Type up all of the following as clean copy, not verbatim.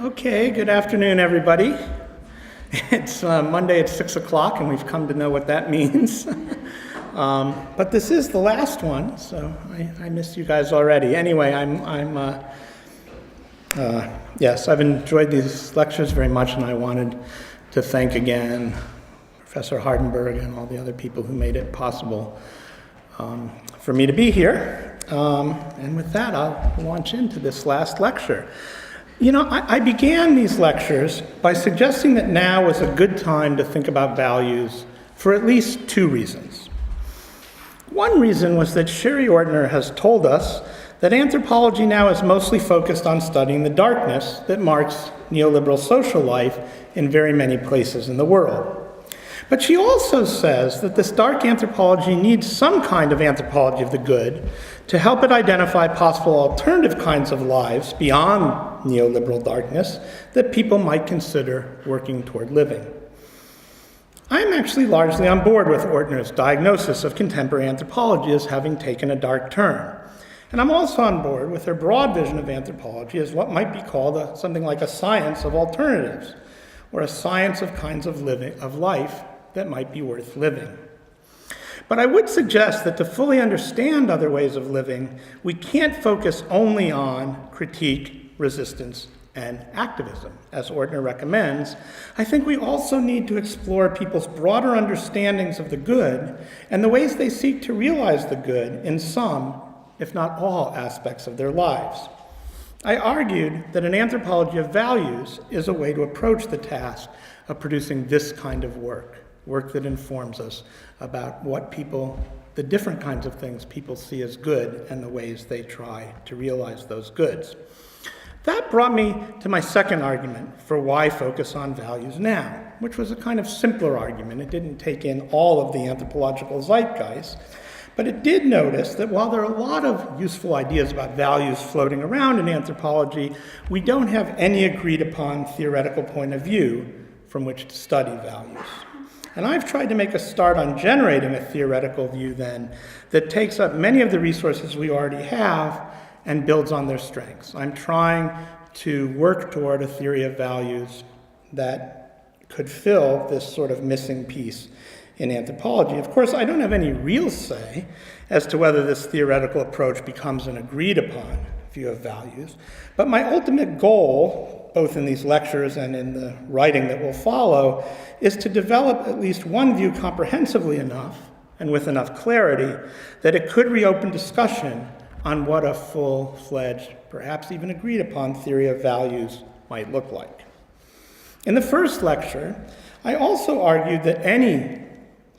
Okay, good afternoon, everybody. It's Monday at 6 o'clock, and we've come to know what that means. But this is the last one, so I missed you guys already. Anyway, yes, I've enjoyed these lectures very much, and I wanted to thank again Professor Hardenberg and all the other people who made it possible for me to be here. And with that, I'll launch into this last lecture. You know, I began these lectures by suggesting that now is a good time to think about values for at least two reasons. One reason was that Sherry Ortner has told us that anthropology now is mostly focused on studying the darkness that marks neoliberal social life in very many places in the world. But she also says that this dark anthropology needs some kind of anthropology of the good to help it identify possible alternative kinds of lives beyond neoliberal darkness that people might consider working toward living. I'm actually largely on board with Ortner's diagnosis of contemporary anthropology as having taken a dark turn. And I'm also on board with her broad vision of anthropology as what might be called something like a science of alternatives, or a science of kinds of life that might be worth living. But I would suggest that to fully understand other ways of living, we can't focus only on critique, resistance, and activism. As Ortner recommends, I think we also need to explore people's broader understandings of the good and the ways they seek to realize the good in some, if not all, aspects of their lives. I argued that an anthropology of values is a way to approach the task of producing this kind of work that informs us about what the different kinds of things people see as good and the ways they try to realize those goods. That brought me to my second argument for why focus on values now, which was a kind of simpler argument. It didn't take in all of the anthropological zeitgeist, but it did notice that while there are a lot of useful ideas about values floating around in anthropology, we don't have any agreed upon theoretical point of view from which to study values. And I've tried to make a start on generating a theoretical view then that takes up many of the resources we already have and builds on their strengths. I'm trying to work toward a theory of values that could fill this sort of missing piece in anthropology. Of course, I don't have any real say as to whether this theoretical approach becomes an agreed upon view of values, but my ultimate goal, both in these lectures and in the writing that will follow, is to develop at least one view comprehensively enough and with enough clarity that it could reopen discussion on what a full-fledged, perhaps even agreed upon theory of values might look like. In the first lecture, I also argued that any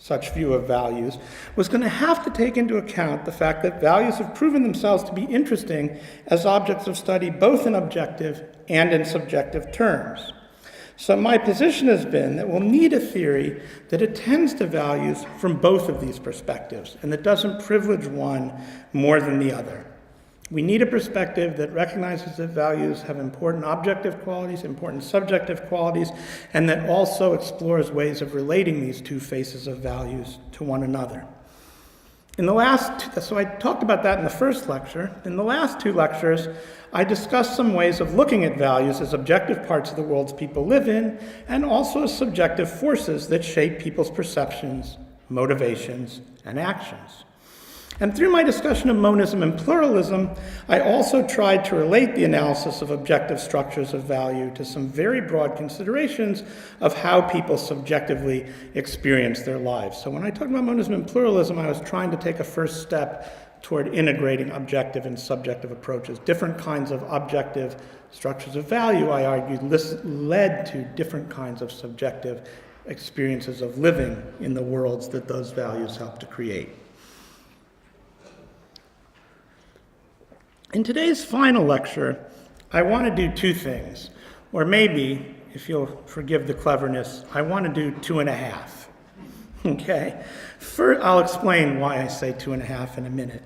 such view of values was going to have to take into account the fact that values have proven themselves to be interesting as objects of study both in objective and in subjective terms. So my position has been that we'll need a theory that attends to values from both of these perspectives and that doesn't privilege one more than the other. We need a perspective that recognizes that values have important objective qualities, important subjective qualities, and that also explores ways of relating these two faces of values to one another. So I talked about that in the first lecture. In the last two lectures, I discussed some ways of looking at values as objective parts of the worlds people live in, and also as subjective forces that shape people's perceptions, motivations, and actions. And through my discussion of monism and pluralism, I also tried to relate the analysis of objective structures of value to some very broad considerations of how people subjectively experience their lives. So when I talked about monism and pluralism, I was trying to take a first step toward integrating objective and subjective approaches. Different kinds of objective structures of value, I argued, led to different kinds of subjective experiences of living in the worlds that those values help to create. In today's final lecture, I want to do two things, or maybe, if you'll forgive the cleverness, I want to do 2.5. Okay? First, I'll explain why I say 2.5 in a minute.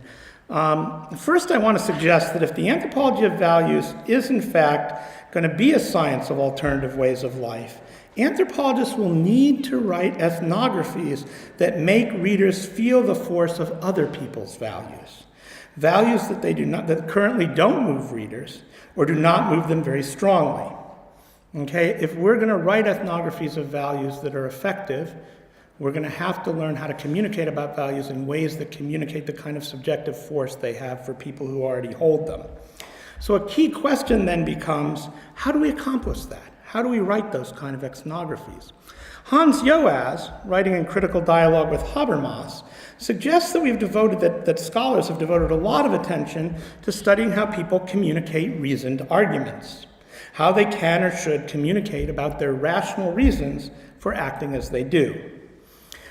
First, I want to suggest that if the anthropology of values is in fact going to be a science of alternative ways of life, anthropologists will need to write ethnographies that make readers feel the force of other people's values. Values that currently don't move readers or do not move them very strongly. Okay, if we're going to write ethnographies of values that are effective, we're going to have to learn how to communicate about values in ways that communicate the kind of subjective force they have for people who already hold them. So a key question then becomes, how do we accomplish that? How do we write those kind of ethnographies? Hans Joas, writing in Critical Dialogue with Habermas, suggests that that scholars have devoted a lot of attention to studying how people communicate reasoned arguments, how they can or should communicate about their rational reasons for acting as they do.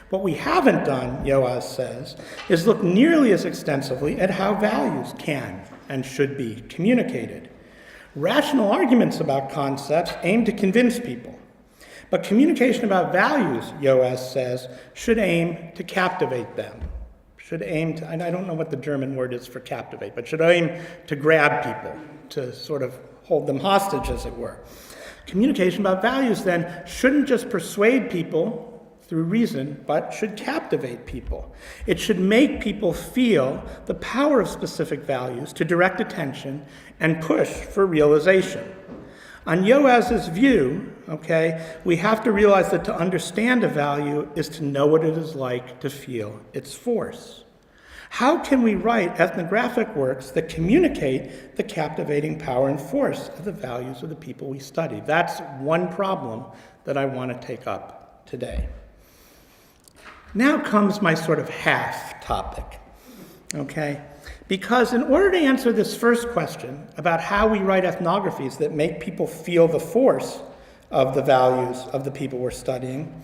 What we haven't done, Joas says, is look nearly as extensively at how values can and should be communicated. Rational arguments about concepts aim to convince people, but communication about values, Joas says, should aim to captivate them. Should aim to, and I don't know what the German word is for captivate, but should aim to grab people, to sort of hold them hostage, as it were. Communication about values, then, shouldn't just persuade people through reason, but should captivate people. It should make people feel the power of specific values to direct attention and push for realization. On Joas's view, we have to realize that to understand a value is to know what it is like to feel its force. How can we write ethnographic works that communicate the captivating power and force of the values of the people we study? That's one problem that I want to take up today. Now comes my sort of half topic, Because in order to answer this first question about how we write ethnographies that make people feel the force of the values of the people we're studying,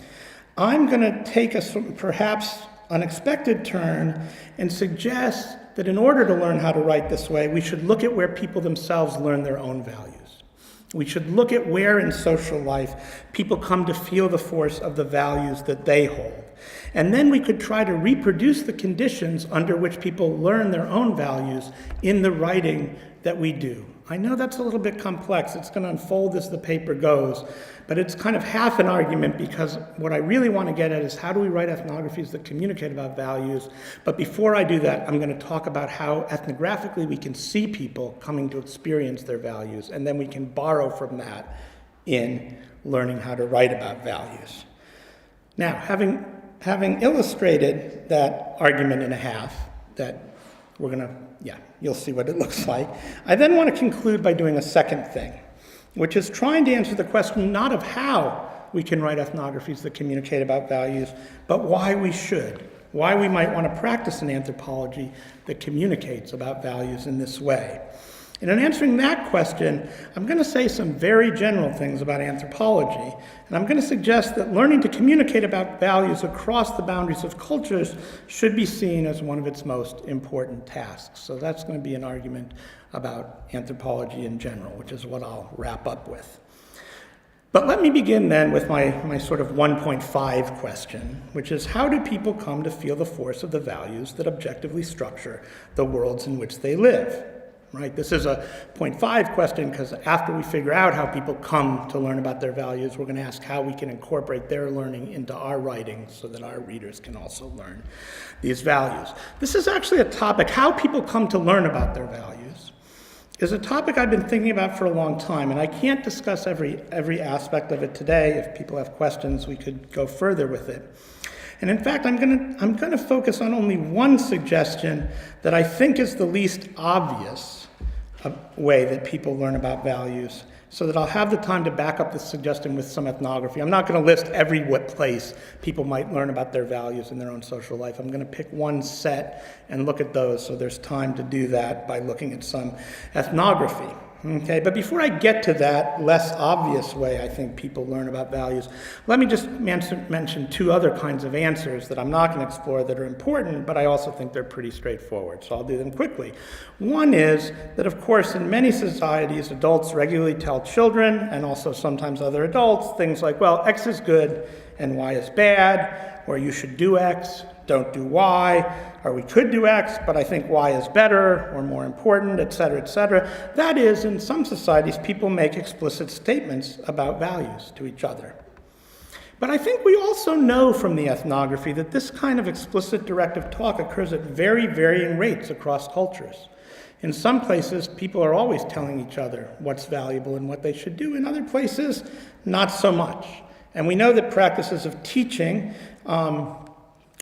I'm going to take a perhaps unexpected turn and suggest that in order to learn how to write this way, we should look at where people themselves learn their own values. We should look at where in social life people come to feel the force of the values that they hold. And then we could try to reproduce the conditions under which people learn their own values in the writing that we do. I know that's a little bit complex. It's going to unfold as the paper goes, but it's kind of half an argument because what I really want to get at is how do we write ethnographies that communicate about values? But before I do that, I'm going to talk about how ethnographically we can see people coming to experience their values, and then we can borrow from that in learning how to write about values. Now, having illustrated that argument and a half that we're going to, you'll see what it looks like. I then want to conclude by doing a second thing, which is trying to answer the question not of how we can write ethnographies that communicate about values, but why we should, why we might want to practice an anthropology that communicates about values in this way. And in answering that question, I'm going to say some very general things about anthropology, and I'm going to suggest that learning to communicate about values across the boundaries of cultures should be seen as one of its most important tasks. So that's going to be an argument about anthropology in general, which is what I'll wrap up with. But let me begin then with my sort of 1.5 question, which is how do people come to feel the force of the values that objectively structure the worlds in which they live? Right? This is a 0.5 question because after we figure out how people come to learn about their values, we're going to ask how we can incorporate their learning into our writing so that our readers can also learn these values. This is actually a topic, how people come to learn about their values, is a topic I've been thinking about for a long time, and I can't discuss every aspect of it today. If people have questions, we could go further with it. And in fact, I'm going to focus on only one suggestion that I think is the least obvious way that people learn about values, so that I'll have the time to back up this suggestion with some ethnography. I'm not going to list every place people might learn about their values in their own social life. I'm going to pick one set and look at those, so there's time to do that by looking at some ethnography. Okay, but before I get to that less obvious way I think people learn about values, let me just mention two other kinds of answers that I'm not going to explore that are important, but I also think they're pretty straightforward, so I'll do them quickly. One is that, of course, in many societies, adults regularly tell children, and also sometimes other adults, things like, well, X is good and Y is bad, or you should do X, don't do Y, or we could do X, but I think Y is better or more important, et cetera, et cetera. That is, in some societies, people make explicit statements about values to each other. But I think we also know from the ethnography that this kind of explicit directive talk occurs at very varying rates across cultures. In some places, people are always telling each other what's valuable and what they should do. In other places, not so much. And we know that practices of teaching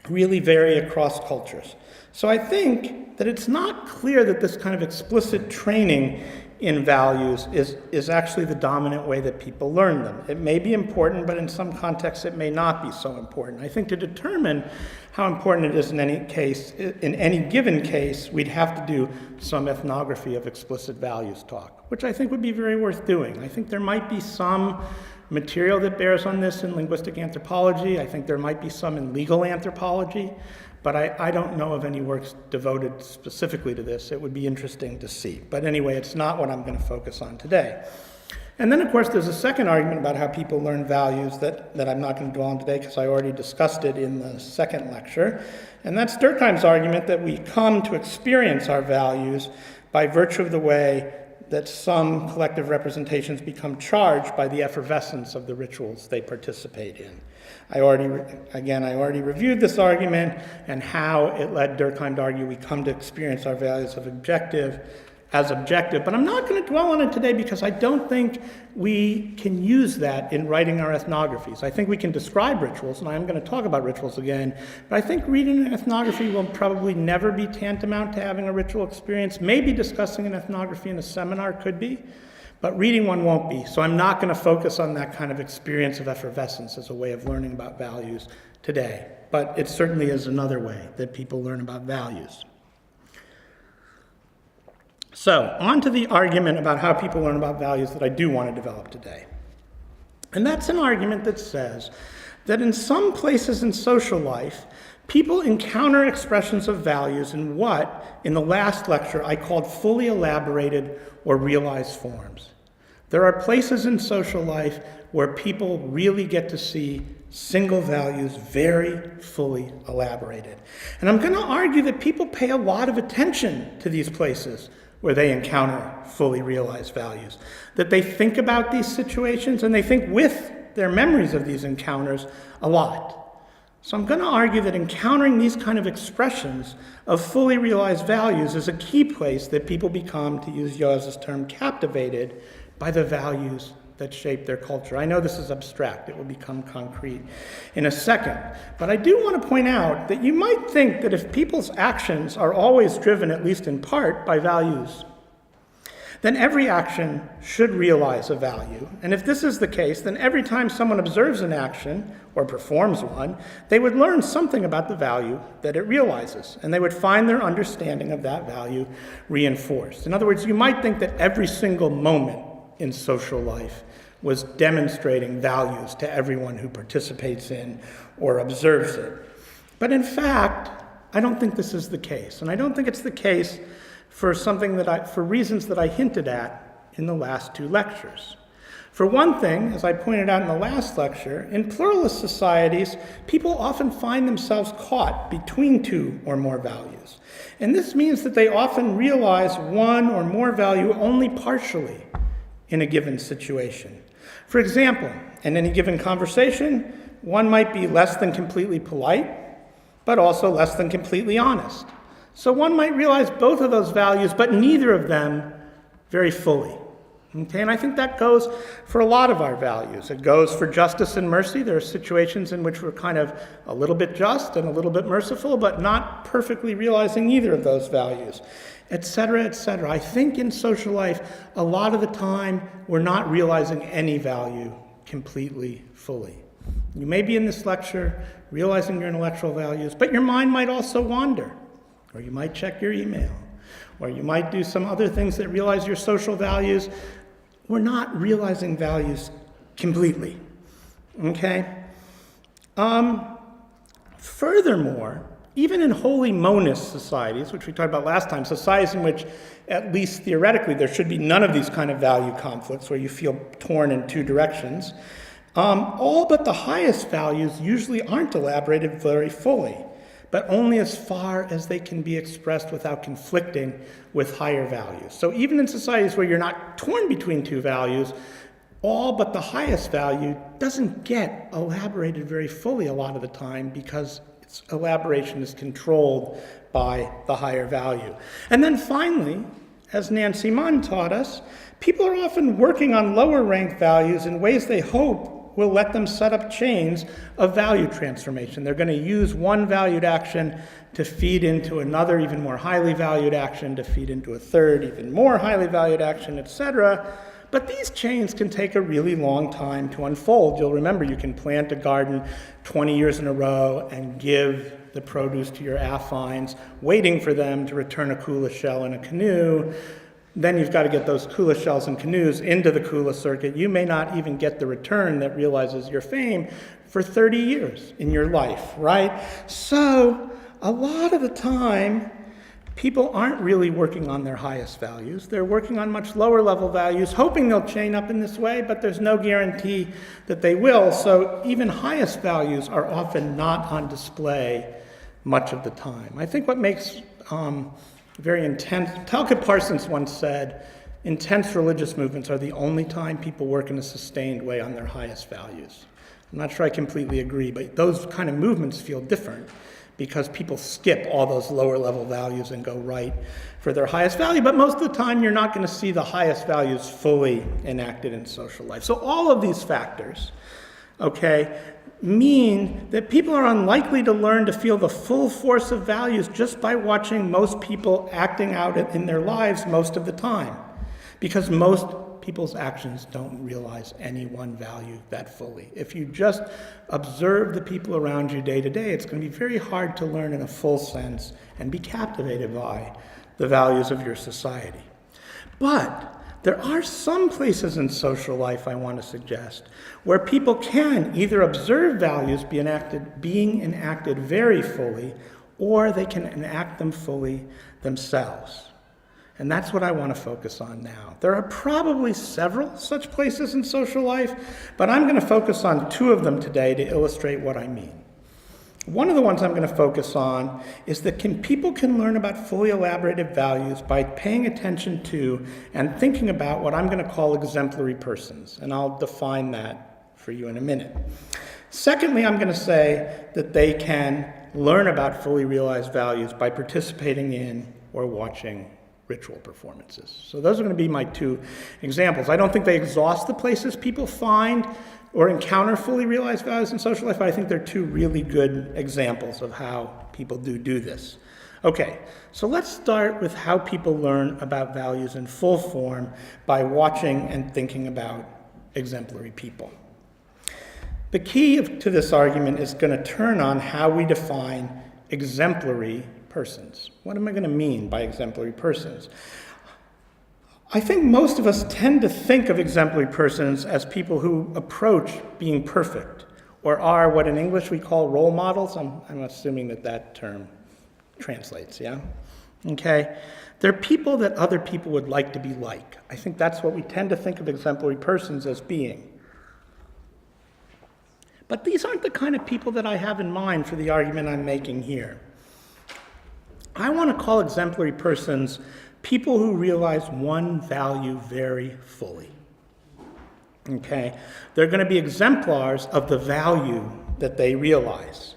really vary across cultures. So I think that it's not clear that this kind of explicit training in values is actually the dominant way that people learn them. It may be important, but in some contexts it may not be so important. I think to determine how important it is in any given case, we'd have to do some ethnography of explicit values talk, which I think would be very worth doing. I think there might be some material that bears on this in linguistic anthropology. I think there might be some in legal anthropology, but I don't know of any works devoted specifically to this. It would be interesting to see. But anyway, it's not what I'm going to focus on today. And then, of course, there's a second argument about how people learn values that I'm not going to dwell on today because I already discussed it in the second lecture. And that's Durkheim's argument that we come to experience our values by virtue of the way that some collective representations become charged by the effervescence of the rituals they participate in. I already reviewed this argument and how it led Durkheim to argue we come to experience our values as objective, but I'm not going to dwell on it today because I don't think we can use that in writing our ethnographies. I think we can describe rituals, and I am going to talk about rituals again, but I think reading an ethnography will probably never be tantamount to having a ritual experience. Maybe discussing an ethnography in a seminar could be, but reading one won't be. So I'm not going to focus on that kind of experience of effervescence as a way of learning about values today, but it certainly is another way that people learn about values. So, on to the argument about how people learn about values that I do want to develop today. And that's an argument that says that in some places in social life, people encounter expressions of values in what, in the last lecture, I called fully elaborated or realized forms. There are places in social life where people really get to see single values very fully elaborated. And I'm going to argue that people pay a lot of attention to these places where they encounter fully realized values, that they think about these situations and they think with their memories of these encounters a lot. So I'm going to argue that encountering these kind of expressions of fully realized values is a key place that people become, to use Yoas's term, captivated by the values that shape their culture. I know this is abstract. It will become concrete in a second. But I do want to point out that you might think that if people's actions are always driven, at least in part, by values, then every action should realize a value. And if this is the case, then every time someone observes an action or performs one, they would learn something about the value that it realizes, and they would find their understanding of that value reinforced. In other words, you might think that every single moment in social life was demonstrating values to everyone who participates in or observes it. But in fact, I don't think this is the case. And I don't think it's the case for reasons that I hinted at in the last two lectures. For one thing, as I pointed out in the last lecture, in pluralist societies, people often find themselves caught between two or more values. And this means that they often realize one or more value only partially in a given situation. For example, in any given conversation, one might be less than completely polite, but also less than completely honest. So one might realize both of those values, but neither of them very fully. Okay, and I think that goes for a lot of our values. It goes for justice and mercy. There are situations in which we're kind of a little bit just and a little bit merciful, but not perfectly realizing either of those values, etc., etc. I think in social life, a lot of the time, we're not realizing any value completely, fully. You may be in this lecture realizing your intellectual values, but your mind might also wander, or you might check your email, or you might do some other things that realize your social values. We're not realizing values completely, okay? Furthermore, even in wholly monist societies, which we talked about last time, societies in which, at least theoretically, there should be none of these kind of value conflicts where you feel torn in two directions, all but the highest values usually aren't elaborated very fully, but only as far as they can be expressed without conflicting with higher values. So even in societies where you're not torn between two values, all but the highest value doesn't get elaborated very fully a lot of the time because its elaboration is controlled by the higher value. And then finally, as Nancy Munn taught us, people are often working on lower ranked values in ways they hope will let them set up chains of value transformation. They're going to use one valued action to feed into another even more highly valued action, to feed into a third even more highly valued action, etc. But these chains can take a really long time to unfold. You'll remember you can plant a garden 20 years in a row and give the produce to your affines, waiting for them to return a kula shell in a canoe. Then you've got to get those kula shells and canoes into the kula circuit. You may not even get the return that realizes your fame for 30 years in your life, right? So a lot of the time, people aren't really working on their highest values. They're working on much lower level values, hoping they'll chain up in this way, but there's no guarantee that they will. So even highest values are often not on display much of the time. I think what makes very intense, Talcott Parsons once said, intense religious movements are the only time people work in a sustained way on their highest values. I'm not sure I completely agree, but those kind of movements feel different because people skip all those lower level values and go right for their highest value. But most of the time, you're not going to see the highest values fully enacted in social life. So all of these factors, okay, mean that people are unlikely to learn to feel the full force of values just by watching most people acting out in their lives most of the time, because most people's actions don't realize any one value that fully. If you just observe the people around you day to day, it's going to be very hard to learn in a full sense and be captivated by the values of your society. But there are some places in social life, I want to suggest, where people can either observe values being enacted very fully, or they can enact them fully themselves. And that's what I want to focus on now. There are probably several such places in social life, but I'm going to focus on two of them today to illustrate what I mean. One of the ones I'm going to focus on is that people can learn about fully elaborated values by paying attention to and thinking about what I'm going to call exemplary persons, and I'll define that for you in a minute. Secondly, I'm going to say that they can learn about fully realized values by participating in or watching ritual performances. So those are going to be my two examples. I don't think they exhaust the places people find or encounter fully realized values in social life, but I think they're two really good examples of how people do this. Okay, so let's start with how people learn about values in full form by watching and thinking about exemplary people. The key to this argument is going to turn on how we define exemplary persons. What am I going to mean by exemplary persons? I think most of us tend to think of exemplary persons as people who approach being perfect, or are what in English we call role models. I'm assuming that term translates, yeah? Okay? They're people that other people would like to be like. I think that's what we tend to think of exemplary persons as being. But these aren't the kind of people that I have in mind for the argument I'm making here. I want to call exemplary persons people who realize one value very fully. Okay? They're going to be exemplars of the value that they realize.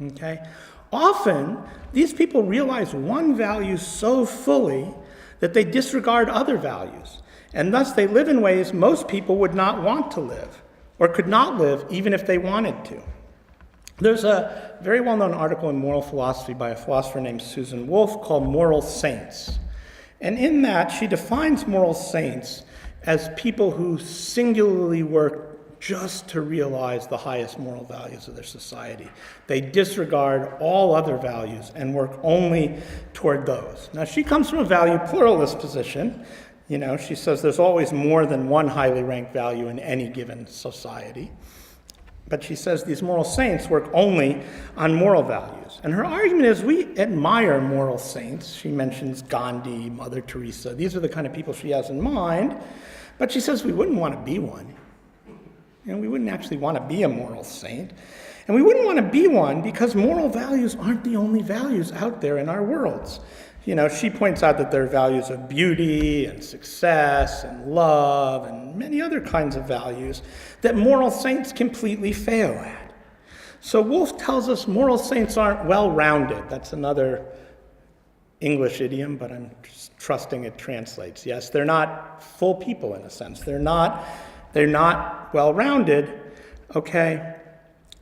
Okay? Often, these people realize one value so fully that they disregard other values, and thus they live in ways most people would not want to live, or could not live even if they wanted to. There's a very well-known article in moral philosophy by a philosopher named Susan Wolf called Moral Saints. And in that, she defines moral saints as people who singularly work just to realize the highest moral values of their society. They disregard all other values and work only toward those. Now, she comes from a value pluralist position. You know, she says there's always more than one highly ranked value in any given society. But she says these moral saints work only on moral values. And her argument is we admire moral saints. She mentions Gandhi, Mother Teresa. These are the kind of people she has in mind. But she says we wouldn't want to be one. You know, we wouldn't actually want to be a moral saint. And we wouldn't want to be one because moral values aren't the only values out there in our worlds. You know, she points out that there are values of beauty and success and love and many other kinds of values that moral saints completely fail at. So Wolf tells us moral saints aren't well-rounded. That's another English idiom, but I'm just trusting it translates. Yes, they're not full people in a sense. They're not well-rounded, okay?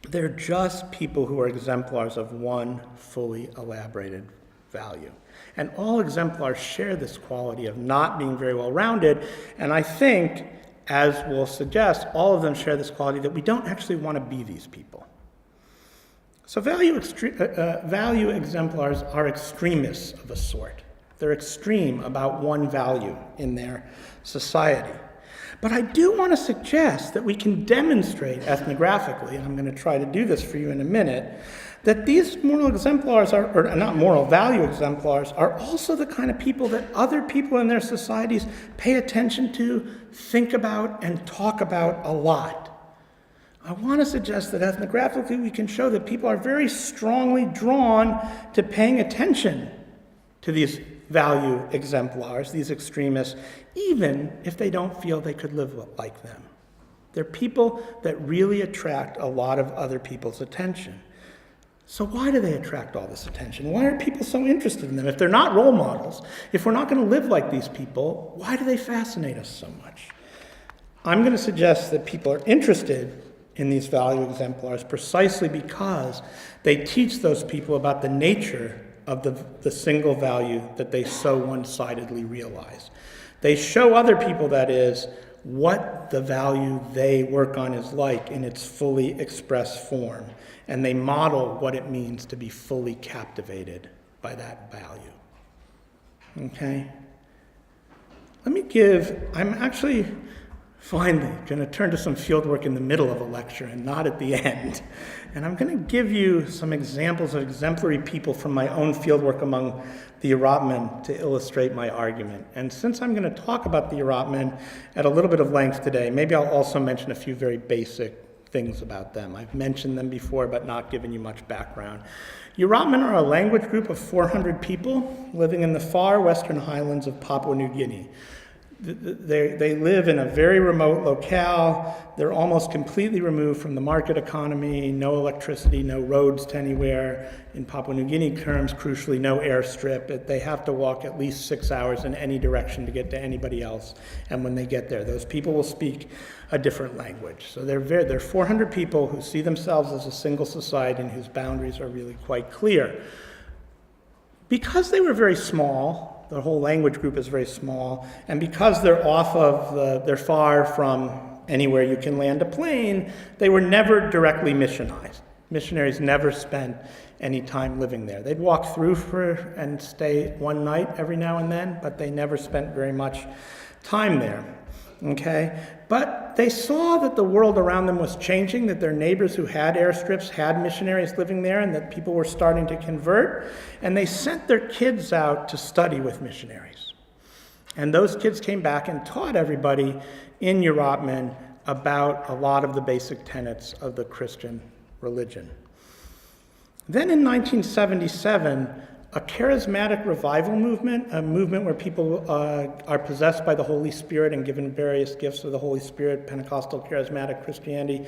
They're just people who are exemplars of one fully elaborated value. And all exemplars share this quality of not being very well-rounded, and I think, as we'll suggest, all of them share this quality that we don't actually want to be these people. So value exemplars are extremists of a sort. They're extreme about one value in their society. But I do want to suggest that we can demonstrate ethnographically, and I'm going to try to do this for you in a minute, that these moral exemplars or not moral, value exemplars are also the kind of people that other people in their societies pay attention to, think about, and talk about a lot. I want to suggest that ethnographically we can show that people are very strongly drawn to paying attention to these value exemplars, these extremists, even if they don't feel they could live like them. They're people that really attract a lot of other people's attention. So why do they attract all this attention? Why are people so interested in them? If they're not role models, if we're not going to live like these people, why do they fascinate us so much? I'm going to suggest that people are interested in these value exemplars precisely because they teach those people about the nature of the single value that they so one-sidedly realize. They show other people, that is, what the value they work on is like in its fully expressed form, and they model what it means to be fully captivated by that value. Okay? I'm actually finally going to turn to some field work in the middle of a lecture and not at the end. And I'm going to give you some examples of exemplary people from my own field work among the Erat Men to illustrate my argument. And since I'm going to talk about the Erat Men at a little bit of length today, maybe I'll also mention a few very basic things about them. I've mentioned them before, but not given you much background. Erat Men are a language group of 400 people living in the far western highlands of Papua New Guinea. They live in a very remote locale. They're almost completely removed from the market economy, no electricity, no roads to anywhere. In Papua New Guinea terms, crucially, no airstrip. They have to walk at least 6 hours in any direction to get to anybody else. And when they get there, those people will speak a different language. So they're 400 people who see themselves as a single society and whose boundaries are really quite clear. Because they were very small, the whole language group is very small, and because they're they're far from anywhere you can land a plane, they were never directly missionized. Missionaries never spent any time living there. They'd walk through and stay one night every now and then, but they never spent very much time there. Okay? But they saw that the world around them was changing, that their neighbors who had airstrips had missionaries living there, and that people were starting to convert, and they sent their kids out to study with missionaries. And those kids came back and taught everybody in Erat Men about a lot of the basic tenets of the Christian religion. Then in 1977, a charismatic revival movement, a movement where people are possessed by the Holy Spirit and given various gifts of the Holy Spirit, Pentecostal charismatic Christianity,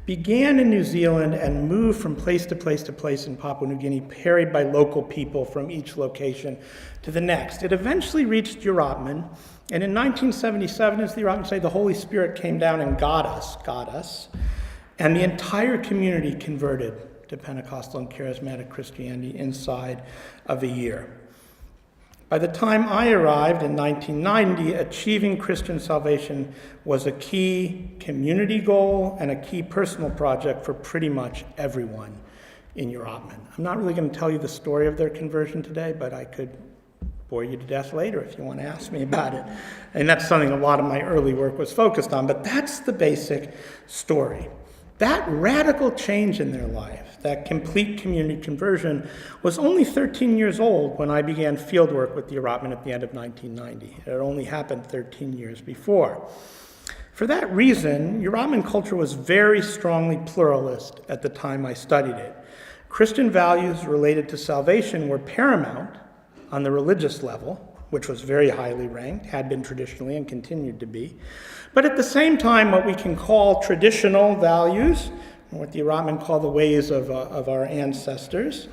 began in New Zealand and moved from place to place to place in Papua New Guinea, carried by local people from each location to the next. It eventually reached Erat Men, and in 1977, as the Erat Men say, the Holy Spirit came down and got us, and the entire community converted to Pentecostal and charismatic Christianity inside of a year. By the time I arrived in 1990, achieving Christian salvation was a key community goal and a key personal project for pretty much everyone in Erat Men. I'm not really going to tell you the story of their conversion today, but I could bore you to death later if you want to ask me about it. And that's something a lot of my early work was focused on, but that's the basic story. That radical change in their life, that complete community conversion, was only 13 years old when I began fieldwork with the Erat Men at the end of 1990. It had only happened 13 years before. For that reason, Erat Men culture was very strongly pluralist at the time I studied it. Christian values related to salvation were paramount on the religious level, which was very highly ranked, had been traditionally and continued to be. But at the same time, what we can call traditional values, or what the Rotman call the ways of our ancestors,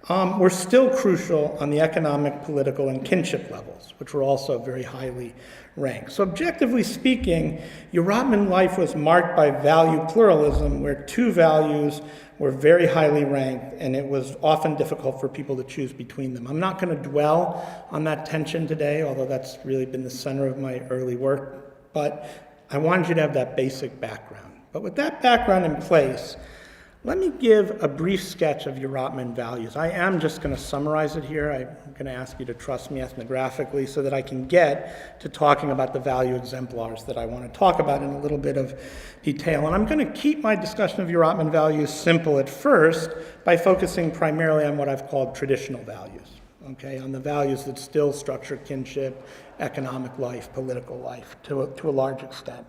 were still crucial on the economic, political, and kinship levels, which were also very highly ranked. So objectively speaking, Rotman life was marked by value pluralism, where two values were very highly ranked, and it was often difficult for people to choose between them. I'm not going to dwell on that tension today, although that's really been the center of my early work, but I wanted you to have that basic background. But with that background in place, let me give a brief sketch of Rotman values. I am just going to summarize it here. I'm going to ask you to trust me ethnographically so that I can get to talking about the value exemplars that I want to talk about in a little bit of detail. And I'm going to keep my discussion of Rotman values simple at first by focusing primarily on what I've called traditional values, okay, on the values that still structure kinship, economic life, political life to a large extent.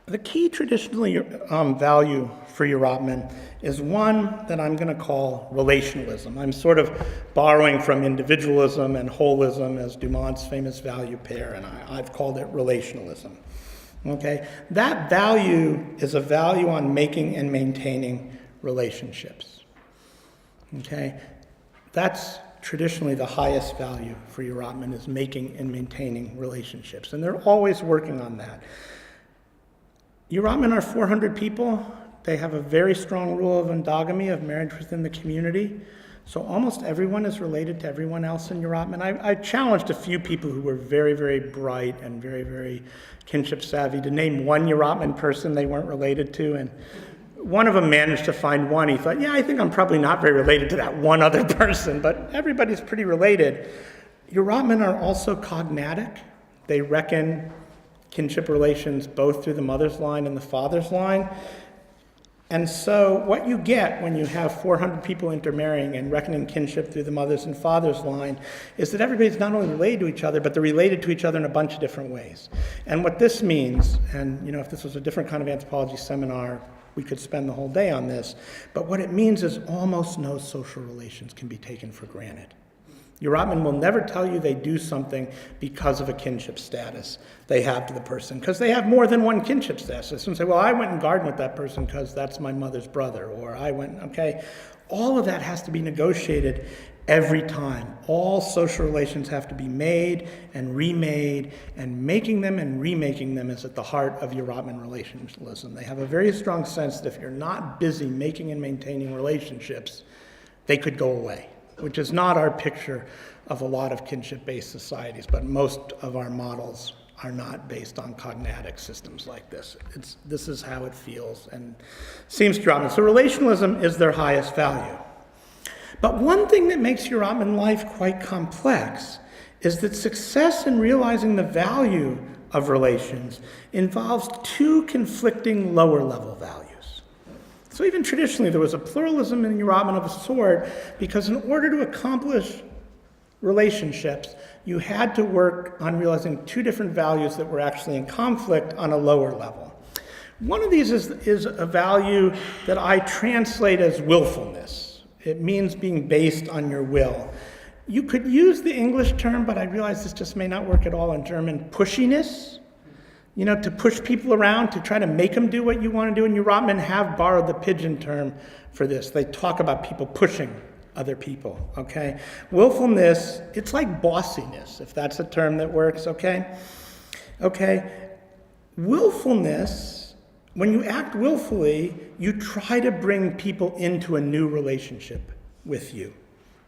The key traditionally value for Rotman is one that I'm going to call relationalism. I'm sort of borrowing from individualism and holism as Dumont's famous value pair, and I've called it relationalism. Okay? That value is a value on making and maintaining relationships. Okay? That's traditionally the highest value for Rotman, is making and maintaining relationships, and they're always working on that. Rotman are 400 people. They have a very strong rule of endogamy, of marriage within the community. So almost everyone is related to everyone else in Rotman. I challenged a few people who were very, very bright and very, very kinship savvy to name one Rotman person they weren't related to. And one of them managed to find one. He thought, yeah, I think I'm probably not very related to that one other person, but everybody's pretty related. Rotman are also cognatic. They reckon kinship relations both through the mother's line and the father's line. And so what you get when you have 400 people intermarrying and reckoning kinship through the mother's and father's line is that everybody's not only related to each other, but they're related to each other in a bunch of different ways. And what this means, and if this was a different kind of anthropology seminar, we could spend the whole day on this, but what it means is almost no social relations can be taken for granted. Rotman will never tell you they do something because of a kinship status they have to the person, because they have more than one kinship status. And say, well, I went and gardened with that person because that's my mother's brother, or I went, okay. All of that has to be negotiated every time. All social relations have to be made and remade, and making them and remaking them is at the heart of Rotman relationalism. They have a very strong sense that if you're not busy making and maintaining relationships, they could go away, which is not our picture of a lot of kinship-based societies, but most of our models are not based on cognatic systems like this. This is how it feels and seems to Rotman. So relationalism is their highest value. But one thing that makes Rotman life quite complex is that success in realizing the value of relations involves two conflicting lower-level values. So even traditionally, there was a pluralism in Rotman of a sort, because in order to accomplish relationships, you had to work on realizing two different values that were actually in conflict on a lower level. One of these is a value that I translate as willfulness. It means being based on your will. You could use the English term, but I realize this just may not work at all in German, pushiness. To push people around, to try to make them do what you want to do. And Rotman have borrowed the pidgin term for this. They talk about people pushing other people, okay? Willfulness, it's like bossiness, if that's a term that works, okay? Okay, willfulness, when you act willfully, you try to bring people into a new relationship with you,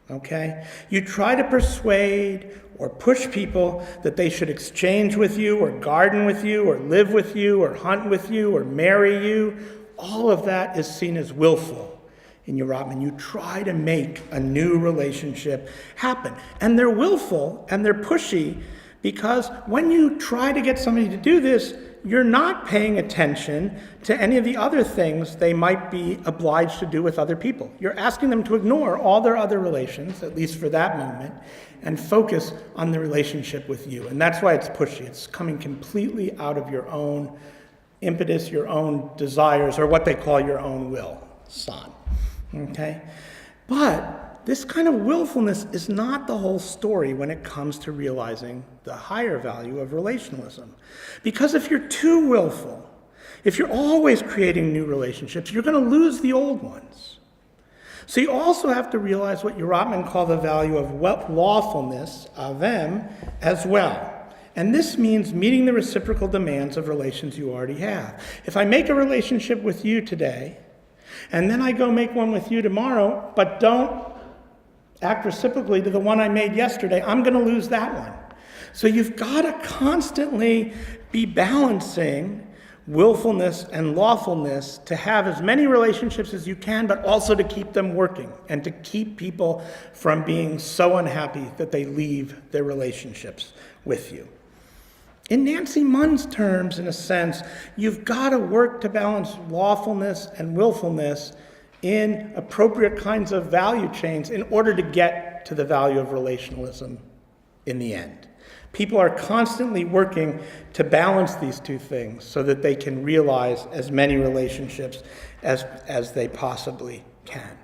okay? You try to persuade or push people that they should exchange with you or garden with you or live with you or hunt with you or marry you. All of that is seen as willful in Rotman. You try to make a new relationship happen. And they're willful and they're pushy because when you try to get somebody to do this, you're not paying attention to any of the other things they might be obliged to do with other people. You're asking them to ignore all their other relations, at least for that moment, and focus on the relationship with you. And that's why it's pushy. It's coming completely out of your own impetus, your own desires, or what they call your own will, san. Okay? But this kind of willfulness is not the whole story when it comes to realizing the higher value of relationalism. Because if you're too willful, if you're always creating new relationships, you're going to lose the old ones. So you also have to realize what Erat Men call the value of lawfulness, avem, as well. And this means meeting the reciprocal demands of relations you already have. If I make a relationship with you today, and then I go make one with you tomorrow, but don't act reciprocally to the one I made yesterday, I'm going to lose that one. So you've got to constantly be balancing willfulness and lawfulness to have as many relationships as you can, but also to keep them working and to keep people from being so unhappy that they leave their relationships with you. In Nancy Munn's terms, in a sense, you've got to work to balance lawfulness and willfulness in appropriate kinds of value chains in order to get to the value of relationalism in the end. People are constantly working to balance these two things so that they can realize as many relationships as they possibly can.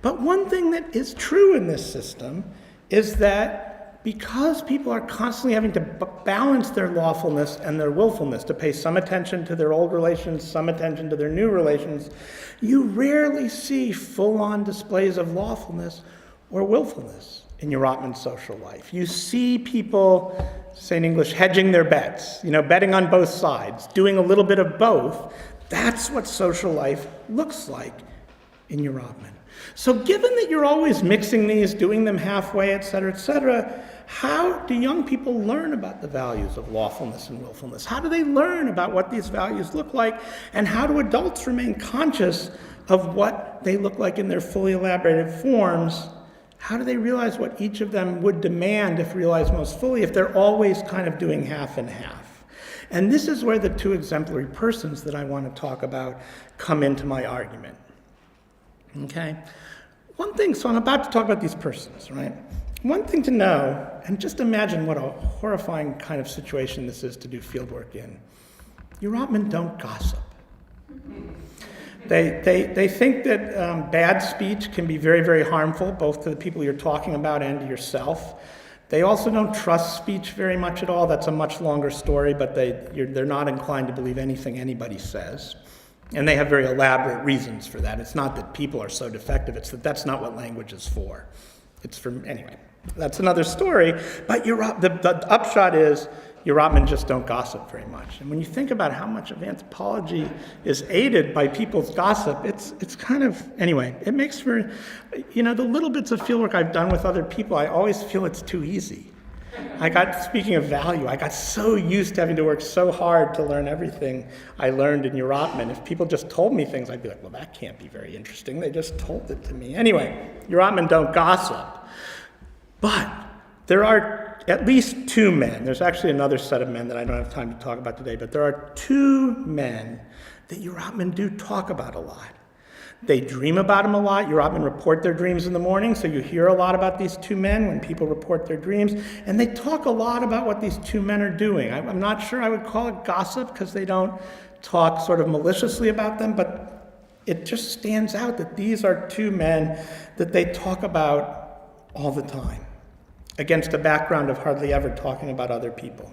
But one thing that is true in this system is that because people are constantly having to balance their lawfulness and their willfulness, to pay some attention to their old relations, some attention to their new relations, you rarely see full-on displays of lawfulness or willfulness in your Rotman social life. You see people, say in English, hedging their bets, betting on both sides, doing a little bit of both. That's what social life looks like in your Rotman. So given that you're always mixing these, doing them halfway, et cetera, how do young people learn about the values of lawfulness and willfulness? How do they learn about what these values look like? And how do adults remain conscious of what they look like in their fully elaborated forms? How do they realize what each of them would demand if realized most fully if they're always kind of doing half and half? And this is where the two exemplary persons that I want to talk about come into my argument. Okay? One thing, so I'm about to talk about these persons, right? One thing to know, and just imagine what a horrifying kind of situation this is to do fieldwork in. Erat Men don't gossip. They think that bad speech can be very, very harmful, both to the people you're talking about and to yourself. They also don't trust speech very much at all. That's a much longer story, but they're not inclined to believe anything anybody says. And they have very elaborate reasons for that. It's not that people are so defective, it's that that's not what language is for. It's for, anyway, that's another story. But the upshot is, Erat Men just don't gossip very much. And when you think about how much of anthropology is aided by people's gossip, it's kind of, anyway, it makes for, the little bits of fieldwork I've done with other people, I always feel it's too easy. Speaking of value, I got so used to having to work so hard to learn everything I learned in Erat Men. If people just told me things, I'd be like, well, that can't be very interesting. They just told it to me. Anyway, Erat Men don't gossip. But there are at least two men. There's actually another set of men that I don't have time to talk about today, but there are two men that Erat Men do talk about a lot. They dream about them a lot. Erat Men report their dreams in the morning, so you hear a lot about these two men when people report their dreams. And they talk a lot about what these two men are doing. I'm not sure I would call it gossip because they don't talk sort of maliciously about them, but it just stands out that these are two men that they talk about all the time, against a background of hardly ever talking about other people.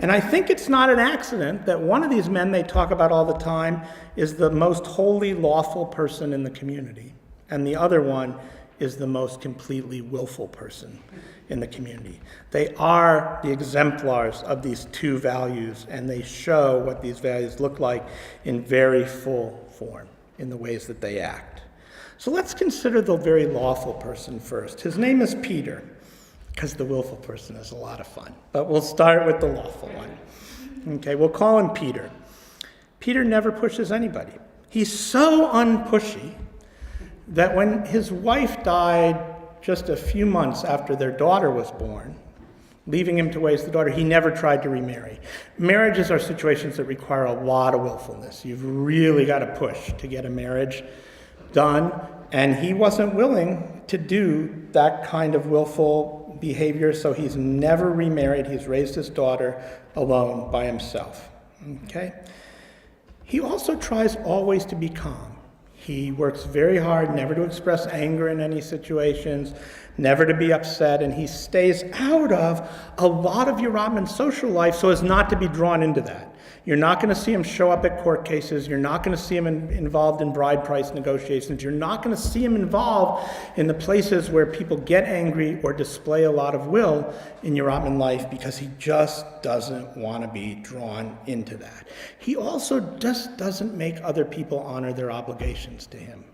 And I think it's not an accident that one of these men they talk about all the time is the most wholly lawful person in the community, and the other one is the most completely willful person in the community. They are the exemplars of these two values, and they show what these values look like in very full form in the ways that they act. So let's consider the very lawful person first. His name is Peter, because the willful person is a lot of fun. But we'll start with the lawful one. Okay, we'll call him Peter. Peter never pushes anybody. He's so unpushy that when his wife died just a few months after their daughter was born, leaving him to raise the daughter, he never tried to remarry. Marriages are situations that require a lot of willfulness. You've really got to push to get a marriage done, and he wasn't willing to do that kind of willful behavior, so he's never remarried. He's raised his daughter alone by himself. Okay? He also tries always to be calm. He works very hard never to express anger in any situations, never to be upset, and he stays out of a lot of Rotman's social life so as not to be drawn into that. You're not going to see him show up at court cases. You're not going to see him involved in bride price negotiations. You're not going to see him involved in the places where people get angry or display a lot of will in Rotman life, because he just doesn't want to be drawn into that. He also just doesn't make other people honor their obligations to him.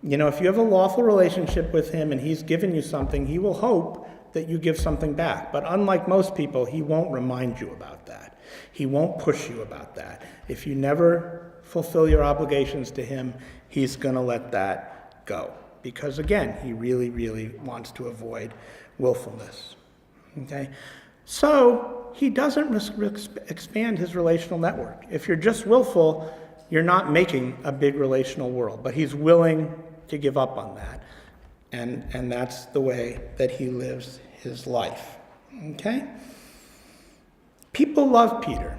You know, if you have a lawful relationship with him and he's given you something, he will hope that you give something back. But unlike most people, he won't remind you about that. He won't push you about that. If you never fulfill your obligations to him, he's going to let that go. Because again, he really, really wants to avoid willfulness. Okay? So he doesn't expand his relational network. If you're just willful, you're not making a big relational world. But he's willing to give up on that. And that's the way that he lives his life. Okay? People love Peter,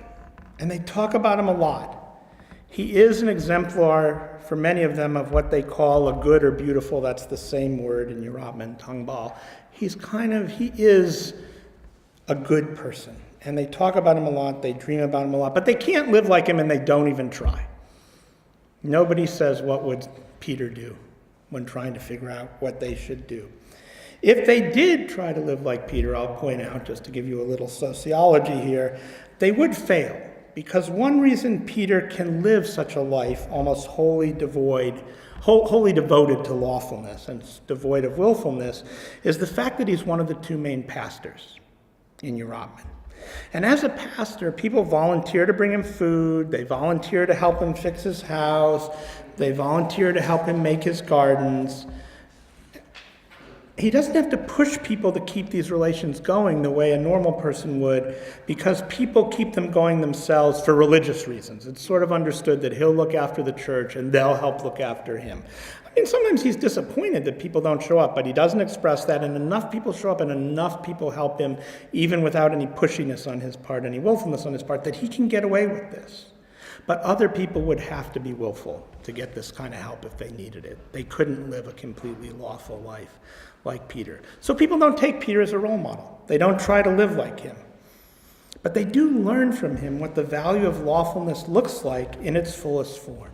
and they talk about him a lot. He is an exemplar for many of them of what they call a good or beautiful. That's the same word in Rotman, Tangbal. He is a good person, and they talk about him a lot, they dream about him a lot, but they can't live like him, and they don't even try. Nobody says, what would Peter do when trying to figure out what they should do? If they did try to live like Peter, I'll point out, just to give you a little sociology here, they would fail. Because one reason Peter can live such a life, almost wholly devoted to lawfulness and devoid of willfulness, is the fact that he's one of the two main pastors in Rotman. And as a pastor, people volunteer to bring him food, they volunteer to help him fix his house, they volunteer to help him make his gardens. He doesn't have to push people to keep these relations going the way a normal person would, because people keep them going themselves for religious reasons. It's sort of understood that he'll look after the church and they'll help look after him. I mean, sometimes he's disappointed that people don't show up, but he doesn't express that, and enough people show up and enough people help him, even without any pushiness on his part, any willfulness on his part, that he can get away with this. But other people would have to be willful to get this kind of help if they needed it. They couldn't live a completely lawful life like Peter. So people don't take Peter as a role model. They don't try to live like him. But they do learn from him what the value of lawfulness looks like in its fullest form.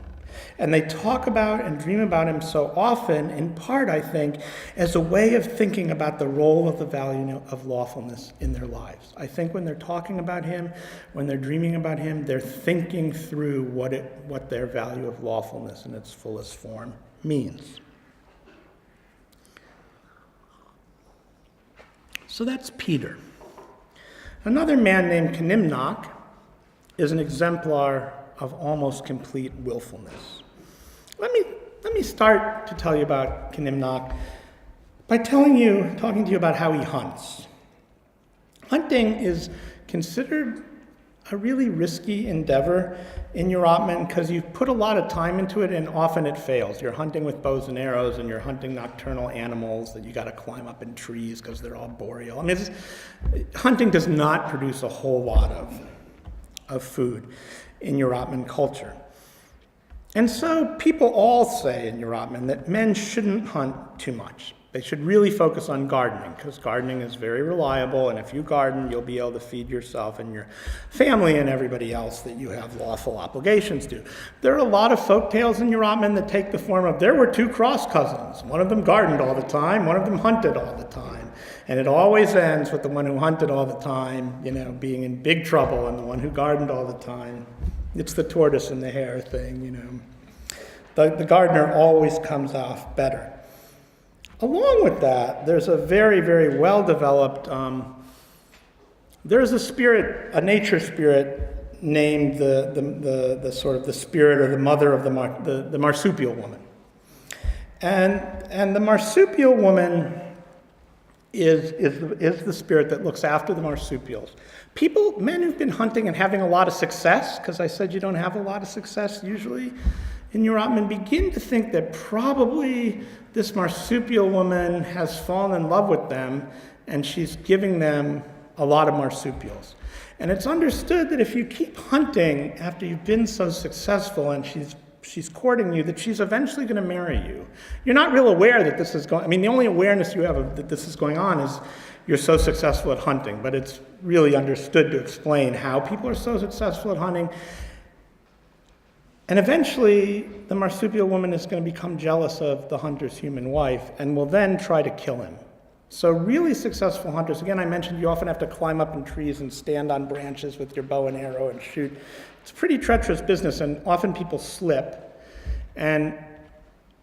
And they talk about and dream about him so often, in part, I think, as a way of thinking about the role of the value of lawfulness in their lives. I think when they're talking about him, when they're dreaming about him, they're thinking through what their value of lawfulness in its fullest form means. So that's Peter. Another man named Conimnock is an exemplar of almost complete willfulness. Let me start to tell you about Conimnock by talking to you about how he hunts. Hunting is considered a really risky endeavor in Rotman because you put a lot of time into it and often it fails. You're hunting with bows and arrows and you're hunting nocturnal animals that you got to climb up in trees because they're all boreal. I mean, hunting does not produce a whole lot of food in Rotman culture. And so people all say in Rotman that men shouldn't hunt too much. They should really focus on gardening, because gardening is very reliable, and if you garden, you'll be able to feed yourself and your family and everybody else that you have lawful obligations to. There are a lot of folk tales in Rotman that take the form of, there were two cross cousins. One of them gardened all the time, one of them hunted all the time. And it always ends with the one who hunted all the time, being in big trouble, and the one who gardened all the time. It's the tortoise and the hare thing, The gardener always comes off better. Along with that, there's a very, very well-developed, there's a nature spirit named the sort of the spirit or the mother of the marsupial woman. And the marsupial woman is the spirit that looks after the marsupials. Men who've been hunting and having a lot of success, because I said you don't have a lot of success usually in Rotman, begin to think that probably this marsupial woman has fallen in love with them and she's giving them a lot of marsupials. And it's understood that if you keep hunting after you've been so successful and she's she's courting you, that she's eventually going to marry you. You're not real aware that this is going, the only awareness you have of that this is going on is you're so successful at hunting, but it's really understood to explain how people are so successful at hunting. And eventually, the marsupial woman is going to become jealous of the hunter's human wife and will then try to kill him. So really successful hunters, again, I mentioned you often have to climb up in trees and stand on branches with your bow and arrow and shoot. It's a pretty treacherous business, and often people slip. And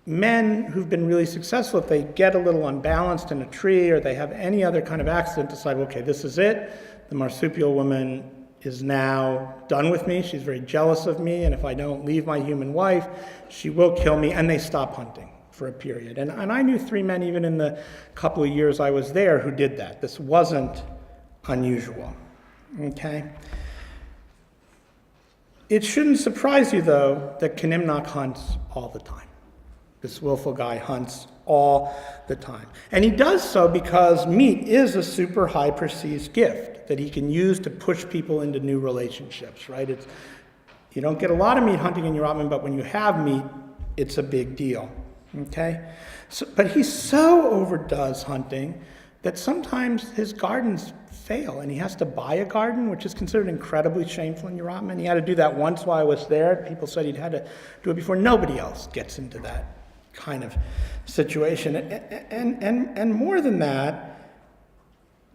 men who've been really successful, if they get a little unbalanced in a tree or they have any other kind of accident, decide, okay, this is it. The marsupial woman is now done with me. She's very jealous of me, and if I don't leave my human wife, she will kill me, and they stop hunting for a period. And I knew 3 men, even in the couple of years I was there, who did that. This wasn't unusual, okay? It shouldn't surprise you, though, that Knimnock hunts all the time. This willful guy hunts all the time. And he does so because meat is a super high perceived gift that he can use to push people into new relationships, right? You don't get a lot of meat hunting in Erat Men, but when you have meat, it's a big deal, okay? But he so overdoes hunting that sometimes his gardens fail, and he has to buy a garden, which is considered incredibly shameful in Erat Men. He had to do that once while I was there. People said he'd had to do it before. Nobody else gets into that kind of situation. And more than that,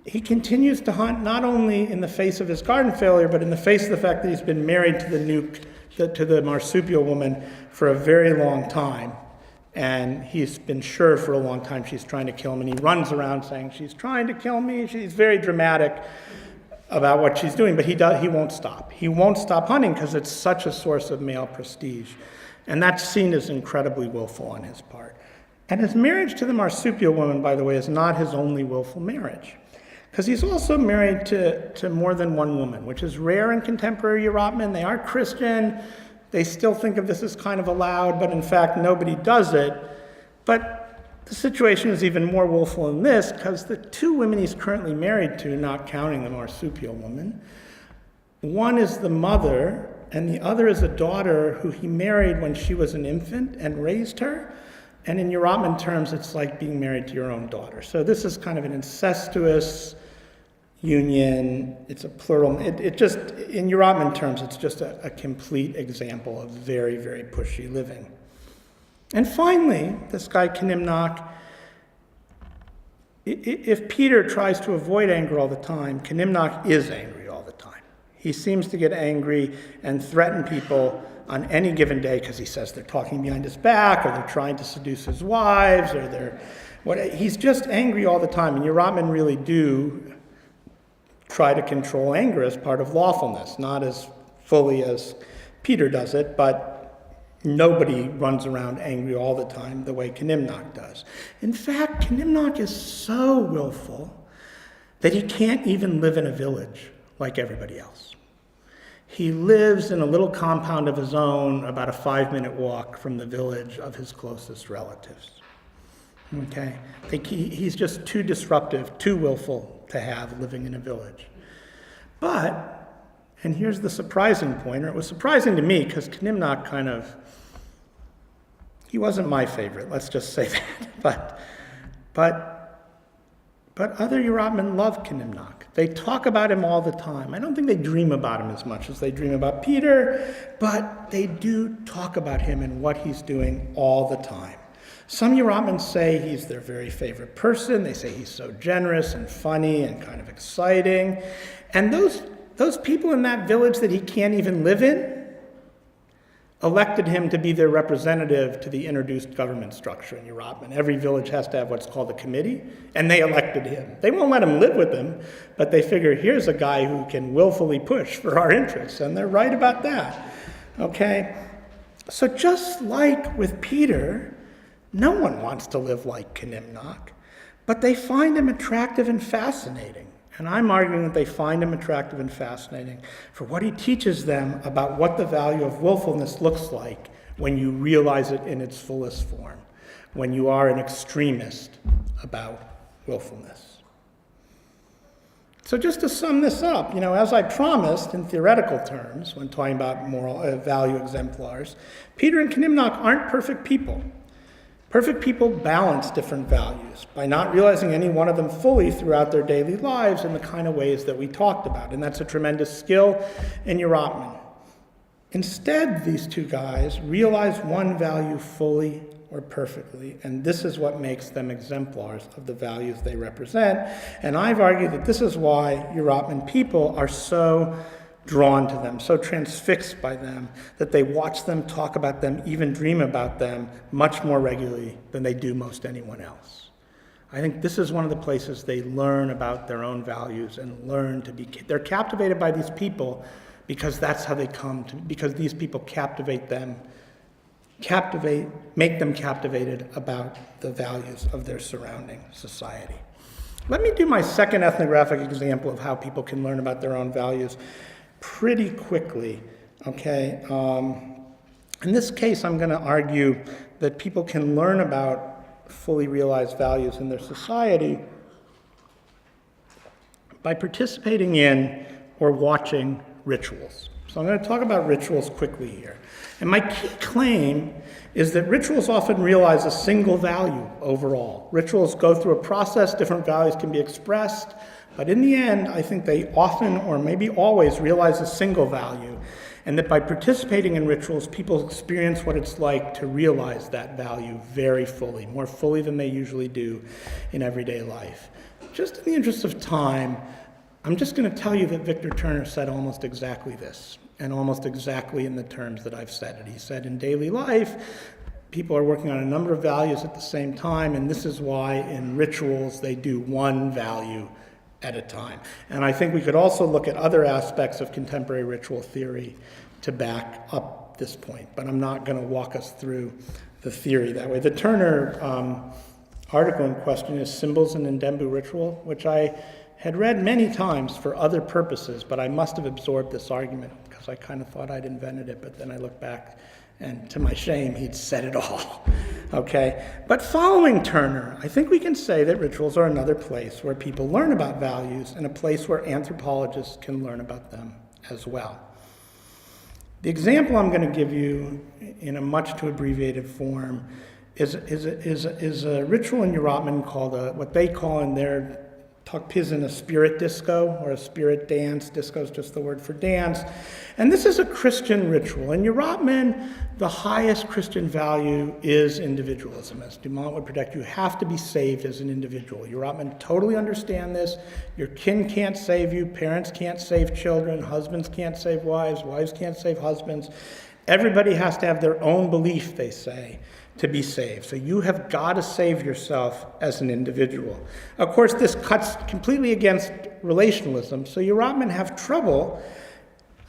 he continues to hunt not only in the face of his garden failure, but in the face of the fact that he's been married to the marsupial woman for a very long time. And he's been sure for a long time she's trying to kill him, and he runs around saying, she's trying to kill me. She's very dramatic about what she's doing, but he won't stop. He won't stop hunting because it's such a source of male prestige. And that's seen as incredibly willful on his part. And his marriage to the marsupial woman, by the way, is not his only willful marriage, because he's also married to more than one woman, which is rare in contemporary Erat Men. They are Christian. They still think of this as kind of allowed, but in fact, nobody does it. But the situation is even more willful in this, because the 2 women he's currently married to, not counting the marsupial woman, one is the mother, and the other is a daughter who he married when she was an infant and raised her. And in Erat Men terms, it's like being married to your own daughter. So this is kind of an incestuous union. It's a plural. It just, in Erat Men terms, it's just a complete example of very, very pushy living. And finally, this guy Knimnock, if Peter tries to avoid anger all the time, Knimnock is angry all the time. He seems to get angry and threaten people on any given day because he says they're talking behind his back, or they're trying to seduce his wives, or he's just angry all the time. And Erat Men really do try to control anger as part of lawfulness, not as fully as Peter does it, but nobody runs around angry all the time the way Knimnock does. In fact, Knimnock is so willful that he can't even live in a village like everybody else. He lives in a little compound of his own, about a 5-minute walk from the village of his closest relatives. Okay? I think he's just too disruptive, too willful to have living in a village. But, and here's the surprising point, or it was surprising to me, because Knimnock he wasn't my favorite, let's just say that. But other Erat Men love Knimnock. They talk about him all the time. I don't think they dream about him as much as they dream about Peter, but they do talk about him and what he's doing all the time. Some Erat Men say he's their very favorite person. They say he's so generous and funny and kind of exciting. And those people in that village that he can't even live in elected him to be their representative to the introduced government structure in Erat Men. Every village has to have what's called a committee, and they elected him. They won't let him live with them, but they figure, here's a guy who can willfully push for our interests, and they're right about that, okay? So just like with Peter, no one wants to live like Knimnock, but they find him attractive and fascinating. And I'm arguing that they find him attractive and fascinating for what he teaches them about what the value of willfulness looks like when you realize it in its fullest form, when you are an extremist about willfulness. So just to sum this up, as I promised in theoretical terms when talking about moral value exemplars, Peter and Knimnock aren't perfect people. Perfect people balance different values by not realizing any one of them fully throughout their daily lives in the kind of ways that we talked about, and that's a tremendous skill in Erat Men. Instead, these two guys realize one value fully or perfectly, and this is what makes them exemplars of the values they represent. And I've argued that this is why Erat Men people are so drawn to them, so transfixed by them, that they watch them, talk about them, even dream about them much more regularly than they do most anyone else. I think this is one of the places they learn about their own values and learn to be, they're captivated by these people because that's how they come to, because these people captivate them, make them captivated about the values of their surrounding society. Let me do my second ethnographic example of how people can learn about their own values pretty quickly, okay? In this case, I'm going to argue that people can learn about fully realized values in their society by participating in or watching rituals. So I'm going to talk about rituals quickly here. And my key claim is that rituals often realize a single value overall. Rituals go through a process, different values can be expressed, but in the end, I think they often, or maybe always, realize a single value, and that by participating in rituals, people experience what it's like to realize that value very fully, more fully than they usually do in everyday life. Just in the interest of time, I'm just going to tell you that Victor Turner said almost exactly this, and almost exactly in the terms that I've said it. He said, in daily life, people are working on a number of values at the same time, and this is why in rituals they do one value at a time. And I think we could also look at other aspects of contemporary ritual theory to back up this point, but I'm not going to walk us through the theory that way. The Turner article in question is Symbols in Ndembu Ritual, which I had read many times for other purposes, but I must have absorbed this argument because I kind of thought I'd invented it, but then I look back and to my shame, he'd said it all, okay? But following Turner, I think we can say that rituals are another place where people learn about values and a place where anthropologists can learn about them as well. The example I'm going to give you in a much too abbreviated form is a ritual in Erat Men called what they call in their Talkpizin a spirit disco or a spirit dance. Disco is just the word for dance. And this is a Christian ritual. In Erat Men, the highest Christian value is individualism. As Dumar would predict, you have to be saved as an individual. Erat Men totally understand this. Your kin can't save you. Parents can't save children. Husbands can't save wives. Wives can't save husbands. Everybody has to have their own belief, they say, to be saved. So you have got to save yourself as an individual. Of course, this cuts completely against relationalism, so Erat Men have trouble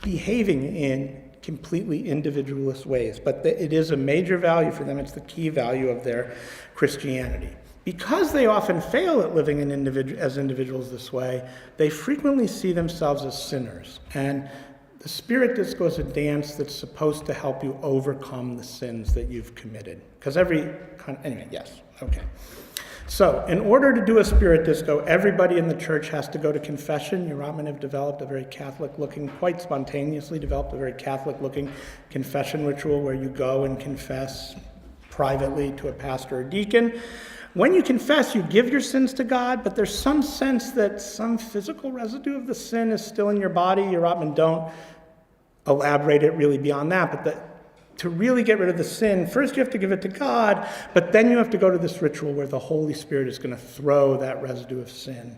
behaving in completely individualist ways, but it is a major value for them. It's the key value of their Christianity. Because they often fail at living as individuals this way, they frequently see themselves as sinners. And the spirit disco is a dance that's supposed to help you overcome the sins that you've committed. Because anyway, yes, okay. So, in order to do a spirit disco, everybody in the church has to go to confession. Erat Men have developed a very Catholic-looking, quite spontaneously developed a very Catholic-looking confession ritual where you go and confess privately to a pastor or deacon. When you confess, you give your sins to God, but there's some sense that some physical residue of the sin is still in your body. Erat Men don't elaborate it really beyond that, but to really get rid of the sin, first you have to give it to God, but then you have to go to this ritual where the Holy Spirit is going to throw that residue of sin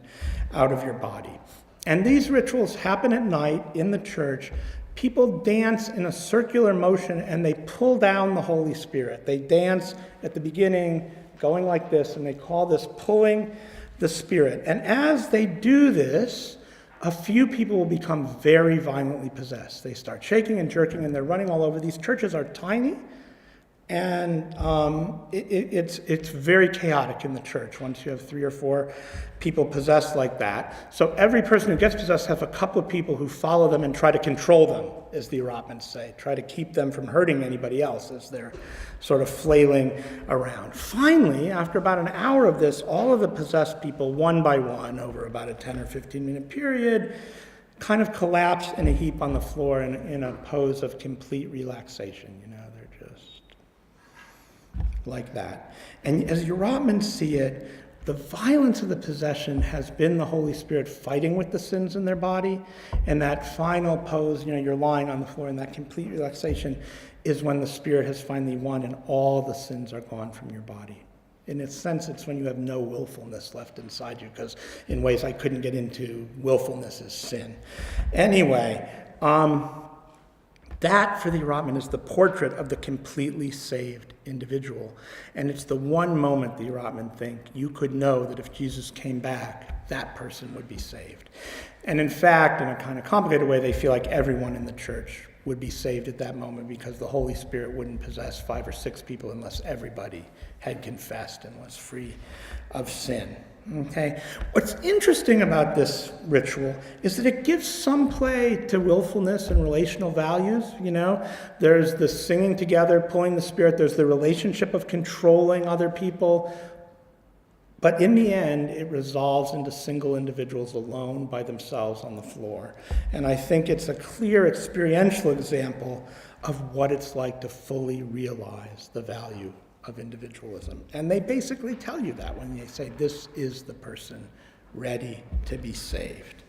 out of your body. And these rituals happen at night in the church. People dance in a circular motion and they pull down the Holy Spirit. They dance at the beginning, going like this, and they call this pulling the Spirit. And as they do this, a few people will become very violently possessed. They start shaking and jerking, and they're running all over. These churches are tiny, And it's very chaotic in the church once you have 3 or 4 people possessed like that. So every person who gets possessed has a couple of people who follow them and try to control them, as the Erat Men say, try to keep them from hurting anybody else as they're sort of flailing around. Finally, after about an hour of this, all of the possessed people, one by one, over about a 10 or 15-minute period, kind of collapse in a heap on the floor in a pose of complete relaxation. You know, they're just like that. And as Erat Men see it, the violence of the possession has been the Holy Spirit fighting with the sins in their body, and that final pose, you know, you're lying on the floor in that complete relaxation, is when the Spirit has finally won and all the sins are gone from your body. In a sense, it's when you have no willfulness left inside you, because in ways I couldn't get into, willfulness is sin. Anyway, that, for the Erat Men, is the portrait of the completely saved individual. And it's the one moment the Erat Men think you could know that if Jesus came back, that person would be saved. And in fact, in a kind of complicated way, they feel like everyone in the church would be saved at that moment, because the Holy Spirit wouldn't possess 5 or 6 people unless everybody had confessed and was free of sin. Okay? What's interesting about this ritual is that it gives some play to willfulness and relational values. You know, there's the singing together, pulling the Spirit. There's the relationship of controlling other people. But in the end, it resolves into single individuals alone by themselves on the floor. And I think it's a clear experiential example of what it's like to fully realize the value of individualism. And they basically tell you that when they say, this is the person ready to be saved.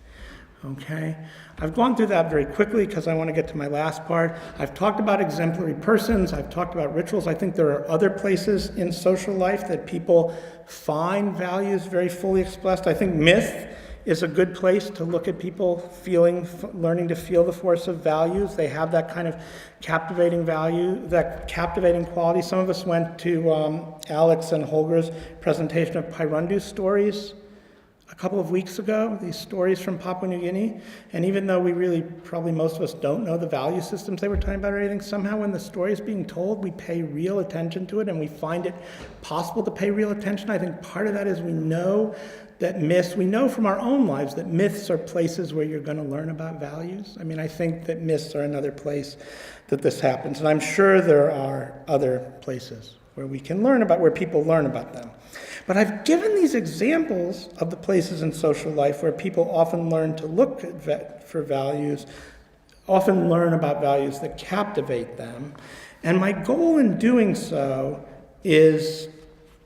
Okay? I've gone through that very quickly because I want to get to my last part. I've talked about exemplary persons. I've talked about rituals. I think there are other places in social life that people find values very fully expressed. I think myth is a good place to look at people learning to feel the force of values. They have that kind of captivating value, that captivating quality. Some of us went to Alex and Holger's presentation of Pairundu stories a couple of weeks ago, these stories from Papua New Guinea. And even though we really, probably most of us don't know the value systems they were talking about or anything, somehow when the story is being told, we pay real attention to it and we find it possible to pay real attention. I think part of that is we know from our own lives that myths are places where you're going to learn about values. I mean, I think that myths are another place that this happens. And I'm sure there are other places where we can learn about, where people learn about them. But I've given these examples of the places in social life where people often learn to look for values, often learn about values that captivate them. And my goal in doing so is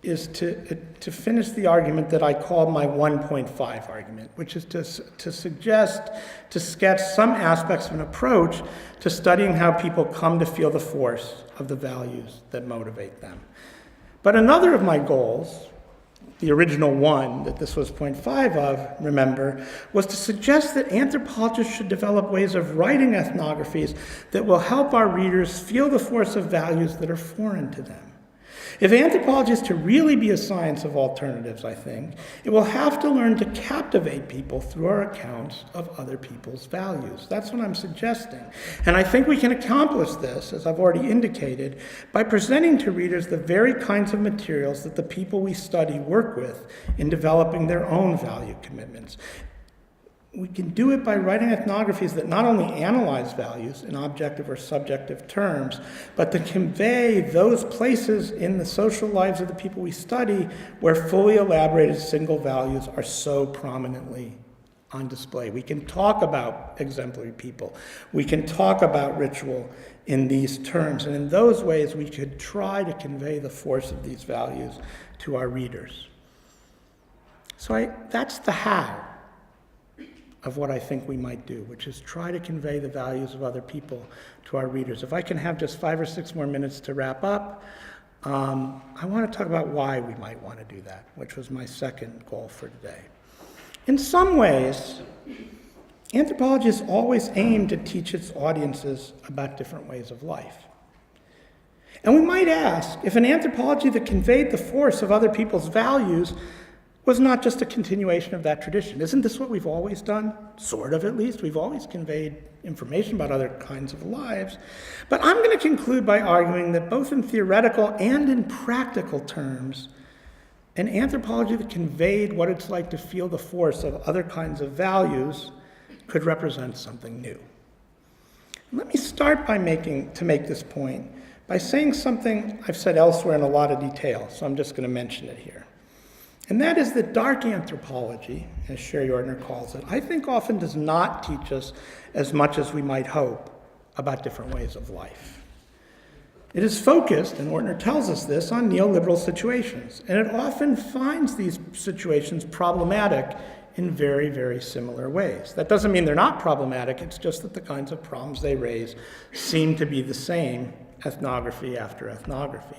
to finish the argument that I call my 1.5 argument, which is to sketch some aspects of an approach to studying how people come to feel the force of the values that motivate them. But another of my goals, the original one that this was 0.5 of, remember, was to suggest that anthropologists should develop ways of writing ethnographies that will help our readers feel the force of values that are foreign to them. If anthropology is to really be a science of alternatives, I think, it will have to learn to captivate people through our accounts of other people's values. That's what I'm suggesting. And I think we can accomplish this, as I've already indicated, by presenting to readers the very kinds of materials that the people we study work with in developing their own value commitments. We can do it by writing ethnographies that not only analyze values in objective or subjective terms, but to convey those places in the social lives of the people we study where fully elaborated single values are so prominently on display. We can talk about exemplary people. We can talk about ritual in these terms. And in those ways, we could try to convey the force of these values to our readers. So that's the how of what I think we might do, which is try to convey the values of other people to our readers. If I can have just 5 or 6 more minutes to wrap up, I want to talk about why we might want to do that, which was my second goal for today. In some ways, anthropology has always aimed to teach its audiences about different ways of life. And we might ask, if an anthropology that conveyed the force of other people's values was not just a continuation of that tradition. Isn't this what we've always done? Sort of, at least. We've always conveyed information about other kinds of lives. But I'm going to conclude by arguing that both in theoretical and in practical terms, an anthropology that conveyed what it's like to feel the force of other kinds of values could represent something new. Let me start by make this point by saying something I've said elsewhere in a lot of detail, so I'm just going to mention it here. And that is that dark anthropology, as Sherry Ortner calls it, I think often does not teach us as much as we might hope about different ways of life. It is focused, and Ortner tells us this, on neoliberal situations, and it often finds these situations problematic in very, very similar ways. That doesn't mean they're not problematic, it's just that the kinds of problems they raise seem to be the same ethnography after ethnography.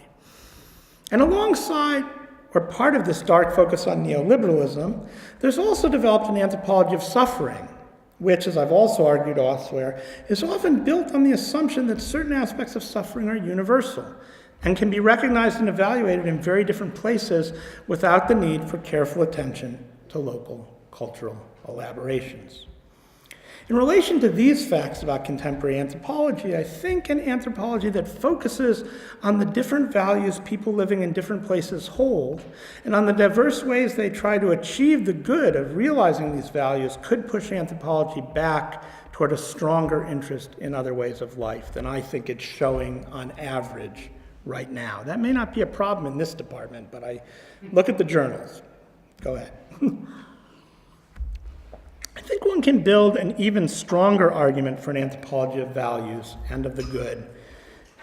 And alongside, or part of this dark focus on neoliberalism, there's also developed an anthropology of suffering, which, as I've also argued elsewhere, is often built on the assumption that certain aspects of suffering are universal and can be recognized and evaluated in very different places without the need for careful attention to local cultural elaborations. In relation to these facts about contemporary anthropology, I think an anthropology that focuses on the different values people living in different places hold, and on the diverse ways they try to achieve the good of realizing these values could push anthropology back toward a stronger interest in other ways of life than I think it's showing on average right now. That may not be a problem in this department, but I look at the journals. Go ahead. I think one can build an even stronger argument for an anthropology of values and of the good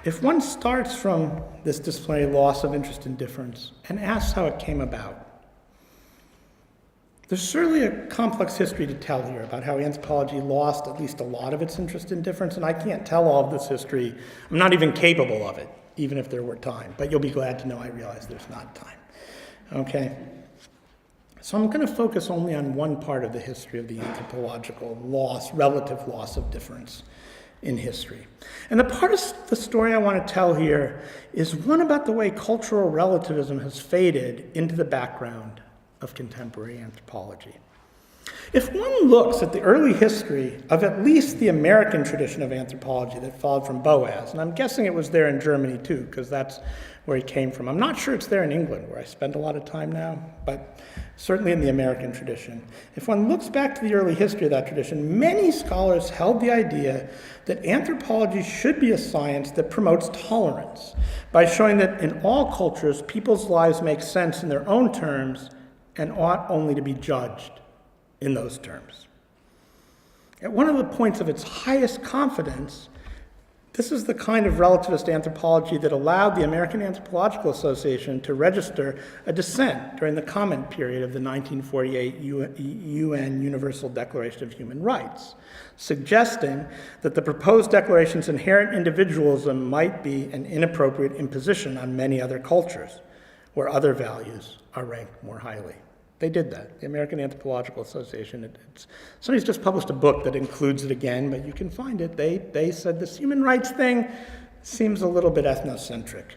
if one starts from this disciplinary loss of interest in difference and asks how it came about. There's certainly a complex history to tell here about how anthropology lost at least a lot of its interest in difference, and I can't tell all of this history. I'm not even capable of it, even if there were time, but you'll be glad to know I realize there's not time. Okay? So I'm going to focus only on one part of the history of the anthropological loss, relative loss of difference in history. And the part of the story I want to tell here is one about the way cultural relativism has faded into the background of contemporary anthropology. If one looks at the early history of at least the American tradition of anthropology that followed from Boas, and I'm guessing it was there in Germany too, because that's where he came from. I'm not sure it's there in England, where I spend a lot of time now, but certainly in the American tradition. If one looks back to the early history of that tradition, many scholars held the idea that anthropology should be a science that promotes tolerance by showing that in all cultures, people's lives make sense in their own terms and ought only to be judged in those terms. At one of the points of its highest confidence, this is the kind of relativist anthropology that allowed the American Anthropological Association to register a dissent during the comment period of the 1948 UN Universal Declaration of Human Rights, suggesting that the proposed declaration's inherent individualism might be an inappropriate imposition on many other cultures, where other values are ranked more highly. They did that. The American Anthropological Association, somebody's just published a book that includes it again, but you can find it. They said this human rights thing seems a little bit ethnocentric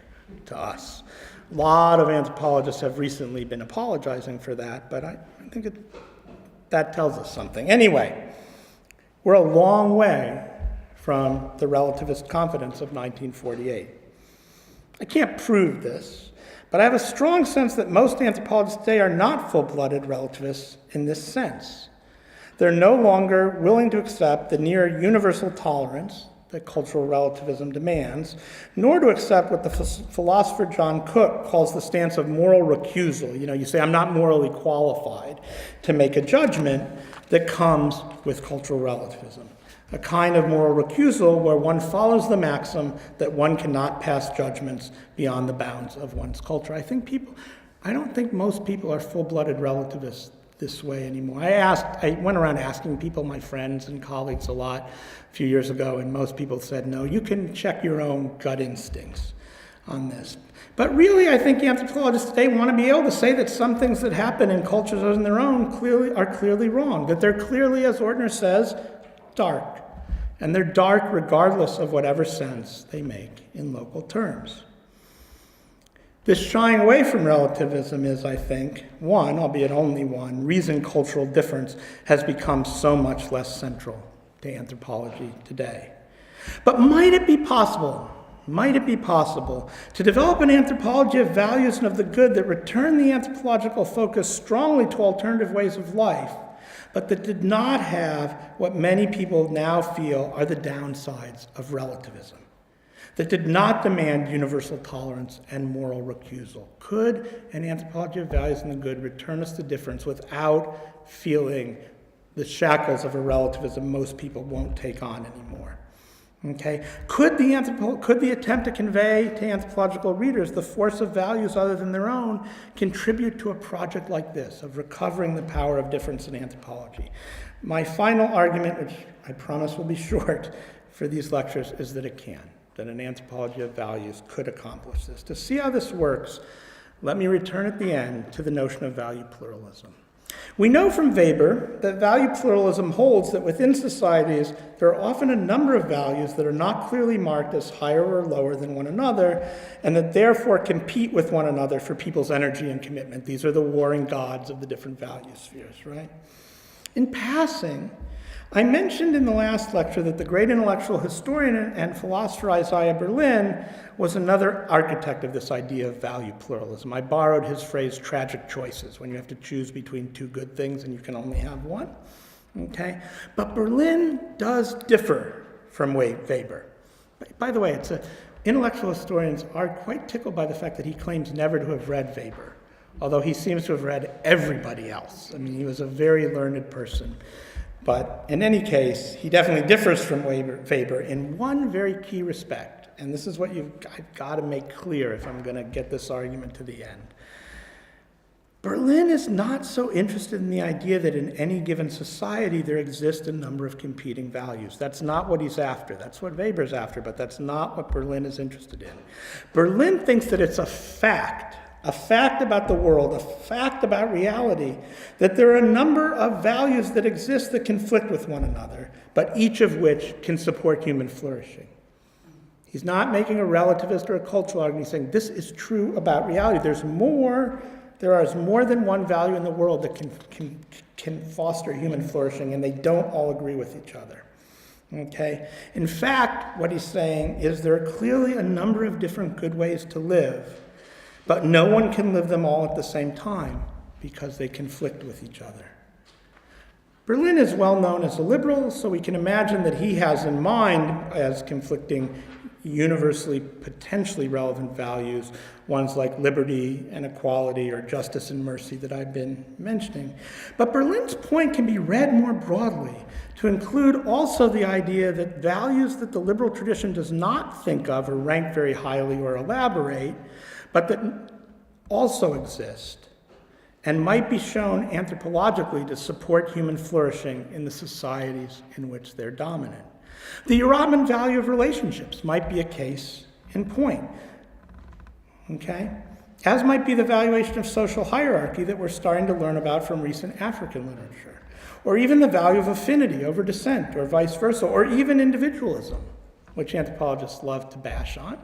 to us. A lot of anthropologists have recently been apologizing for that, but I think that tells us something. Anyway, we're a long way from the relativist confidence of 1948. I can't prove this, but I have a strong sense that most anthropologists today are not full-blooded relativists in this sense. They're no longer willing to accept the near universal tolerance that cultural relativism demands, nor to accept what the philosopher John Cook calls the stance of moral recusal. You say, I'm not morally qualified to make a judgment that comes with cultural relativism. A kind of moral recusal where one follows the maxim that one cannot pass judgments beyond the bounds of one's culture. I don't think most people are full-blooded relativists this way anymore. I went around asking people, my friends and colleagues, a lot a few years ago, and most people said, no, you can check your own gut instincts on this. But really, I think anthropologists today want to be able to say that some things that happen in cultures on their own are clearly wrong, that they're clearly, as Ortner says, dark. And they're dark regardless of whatever sense they make in local terms. This shying away from relativism is, I think, one, albeit only one, reason cultural difference has become so much less central to anthropology today. But might it be possible to develop an anthropology of values and of the good that return the anthropological focus strongly to alternative ways of life, but that did not have what many people now feel are the downsides of relativism, that did not demand universal tolerance and moral recusal? Could an anthropology of values and the good return us to difference without feeling the shackles of a relativism most people won't take on anymore? Okay. Could the attempt to convey to anthropological readers the force of values other than their own contribute to a project like this, of recovering the power of difference in anthropology? My final argument, which I promise will be short for these lectures, is that it can, that an anthropology of values could accomplish this. To see how this works, let me return at the end to the notion of value pluralism. We know from Weber that value pluralism holds that within societies there are often a number of values that are not clearly marked as higher or lower than one another, and that therefore compete with one another for people's energy and commitment. These are the warring gods of the different value spheres, right? In passing, I mentioned in the last lecture that the great intellectual historian and philosopher Isaiah Berlin was another architect of this idea of value pluralism. I borrowed his phrase, tragic choices, when you have to choose between two good things and you can only have one. Okay? But Berlin does differ from Weber. By the way, intellectual historians are quite tickled by the fact that he claims never to have read Weber, although he seems to have read everybody else. I mean, he was a very learned person. But in any case, he definitely differs from Weber in one very key respect. And this is what I've got to make clear if I'm going to get this argument to the end. Berlin is not so interested in the idea that in any given society there exist a number of competing values. That's not what he's after. That's what Weber's after, but that's not what Berlin is interested in. Berlin thinks that it's a fact about the world, a fact about reality, that there are a number of values that exist that conflict with one another, but each of which can support human flourishing. He's not making a relativist or a cultural argument. He's saying this is true about reality. There is more than one value in the world that can foster human flourishing, and they don't all agree with each other. Okay? In fact, what he's saying is there are clearly a number of different good ways to live, but no one can live them all at the same time because they conflict with each other. Berlin is well known as a liberal, so we can imagine that he has in mind as conflicting universally potentially relevant values, ones like liberty and equality or justice and mercy that I've been mentioning. But Berlin's point can be read more broadly to include also the idea that values that the liberal tradition does not think of or rank very highly or elaborate, but that also exist and might be shown anthropologically to support human flourishing in the societies in which they're dominant. The Erat Men value of relationships might be a case in point, okay? As might be the valuation of social hierarchy that we're starting to learn about from recent African literature, or even the value of affinity over dissent, or vice versa, or even individualism, which anthropologists love to bash on,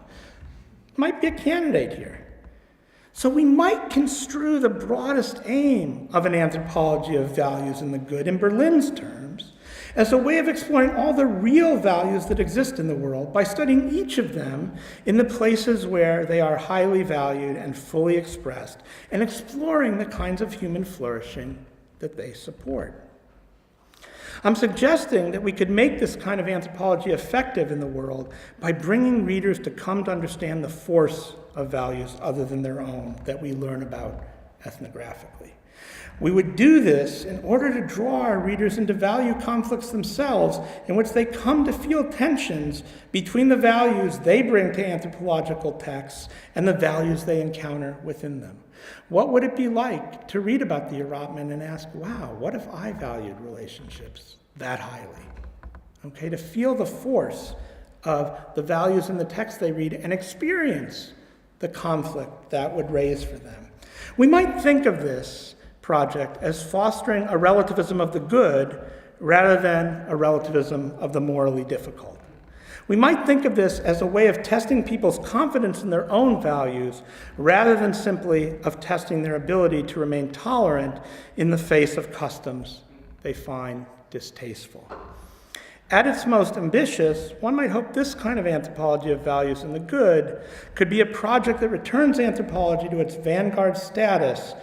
might be a candidate here. So we might construe the broadest aim of an anthropology of values and the good in Berlin's terms as a way of exploring all the real values that exist in the world by studying each of them in the places where they are highly valued and fully expressed, and exploring the kinds of human flourishing that they support. I'm suggesting that we could make this kind of anthropology effective in the world by bringing readers to come to understand the force of values other than their own that we learn about ethnographically. We would do this in order to draw our readers into value conflicts themselves, in which they come to feel tensions between the values they bring to anthropological texts and the values they encounter within them. What would it be like to read about the Erat Men and ask, wow, what if I valued relationships that highly? Okay, to feel the force of the values in the text they read and experience the conflict that would raise for them. We might think of this project as fostering a relativism of the good rather than a relativism of the morally difficult. We might think of this as a way of testing people's confidence in their own values rather than simply of testing their ability to remain tolerant in the face of customs they find distasteful. At its most ambitious, one might hope this kind of anthropology of values in the good could be a project that returns anthropology to its vanguard status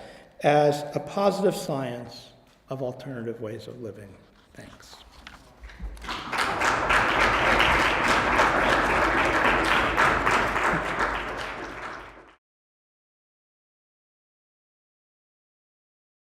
as a positive science of alternative ways of living. Thanks.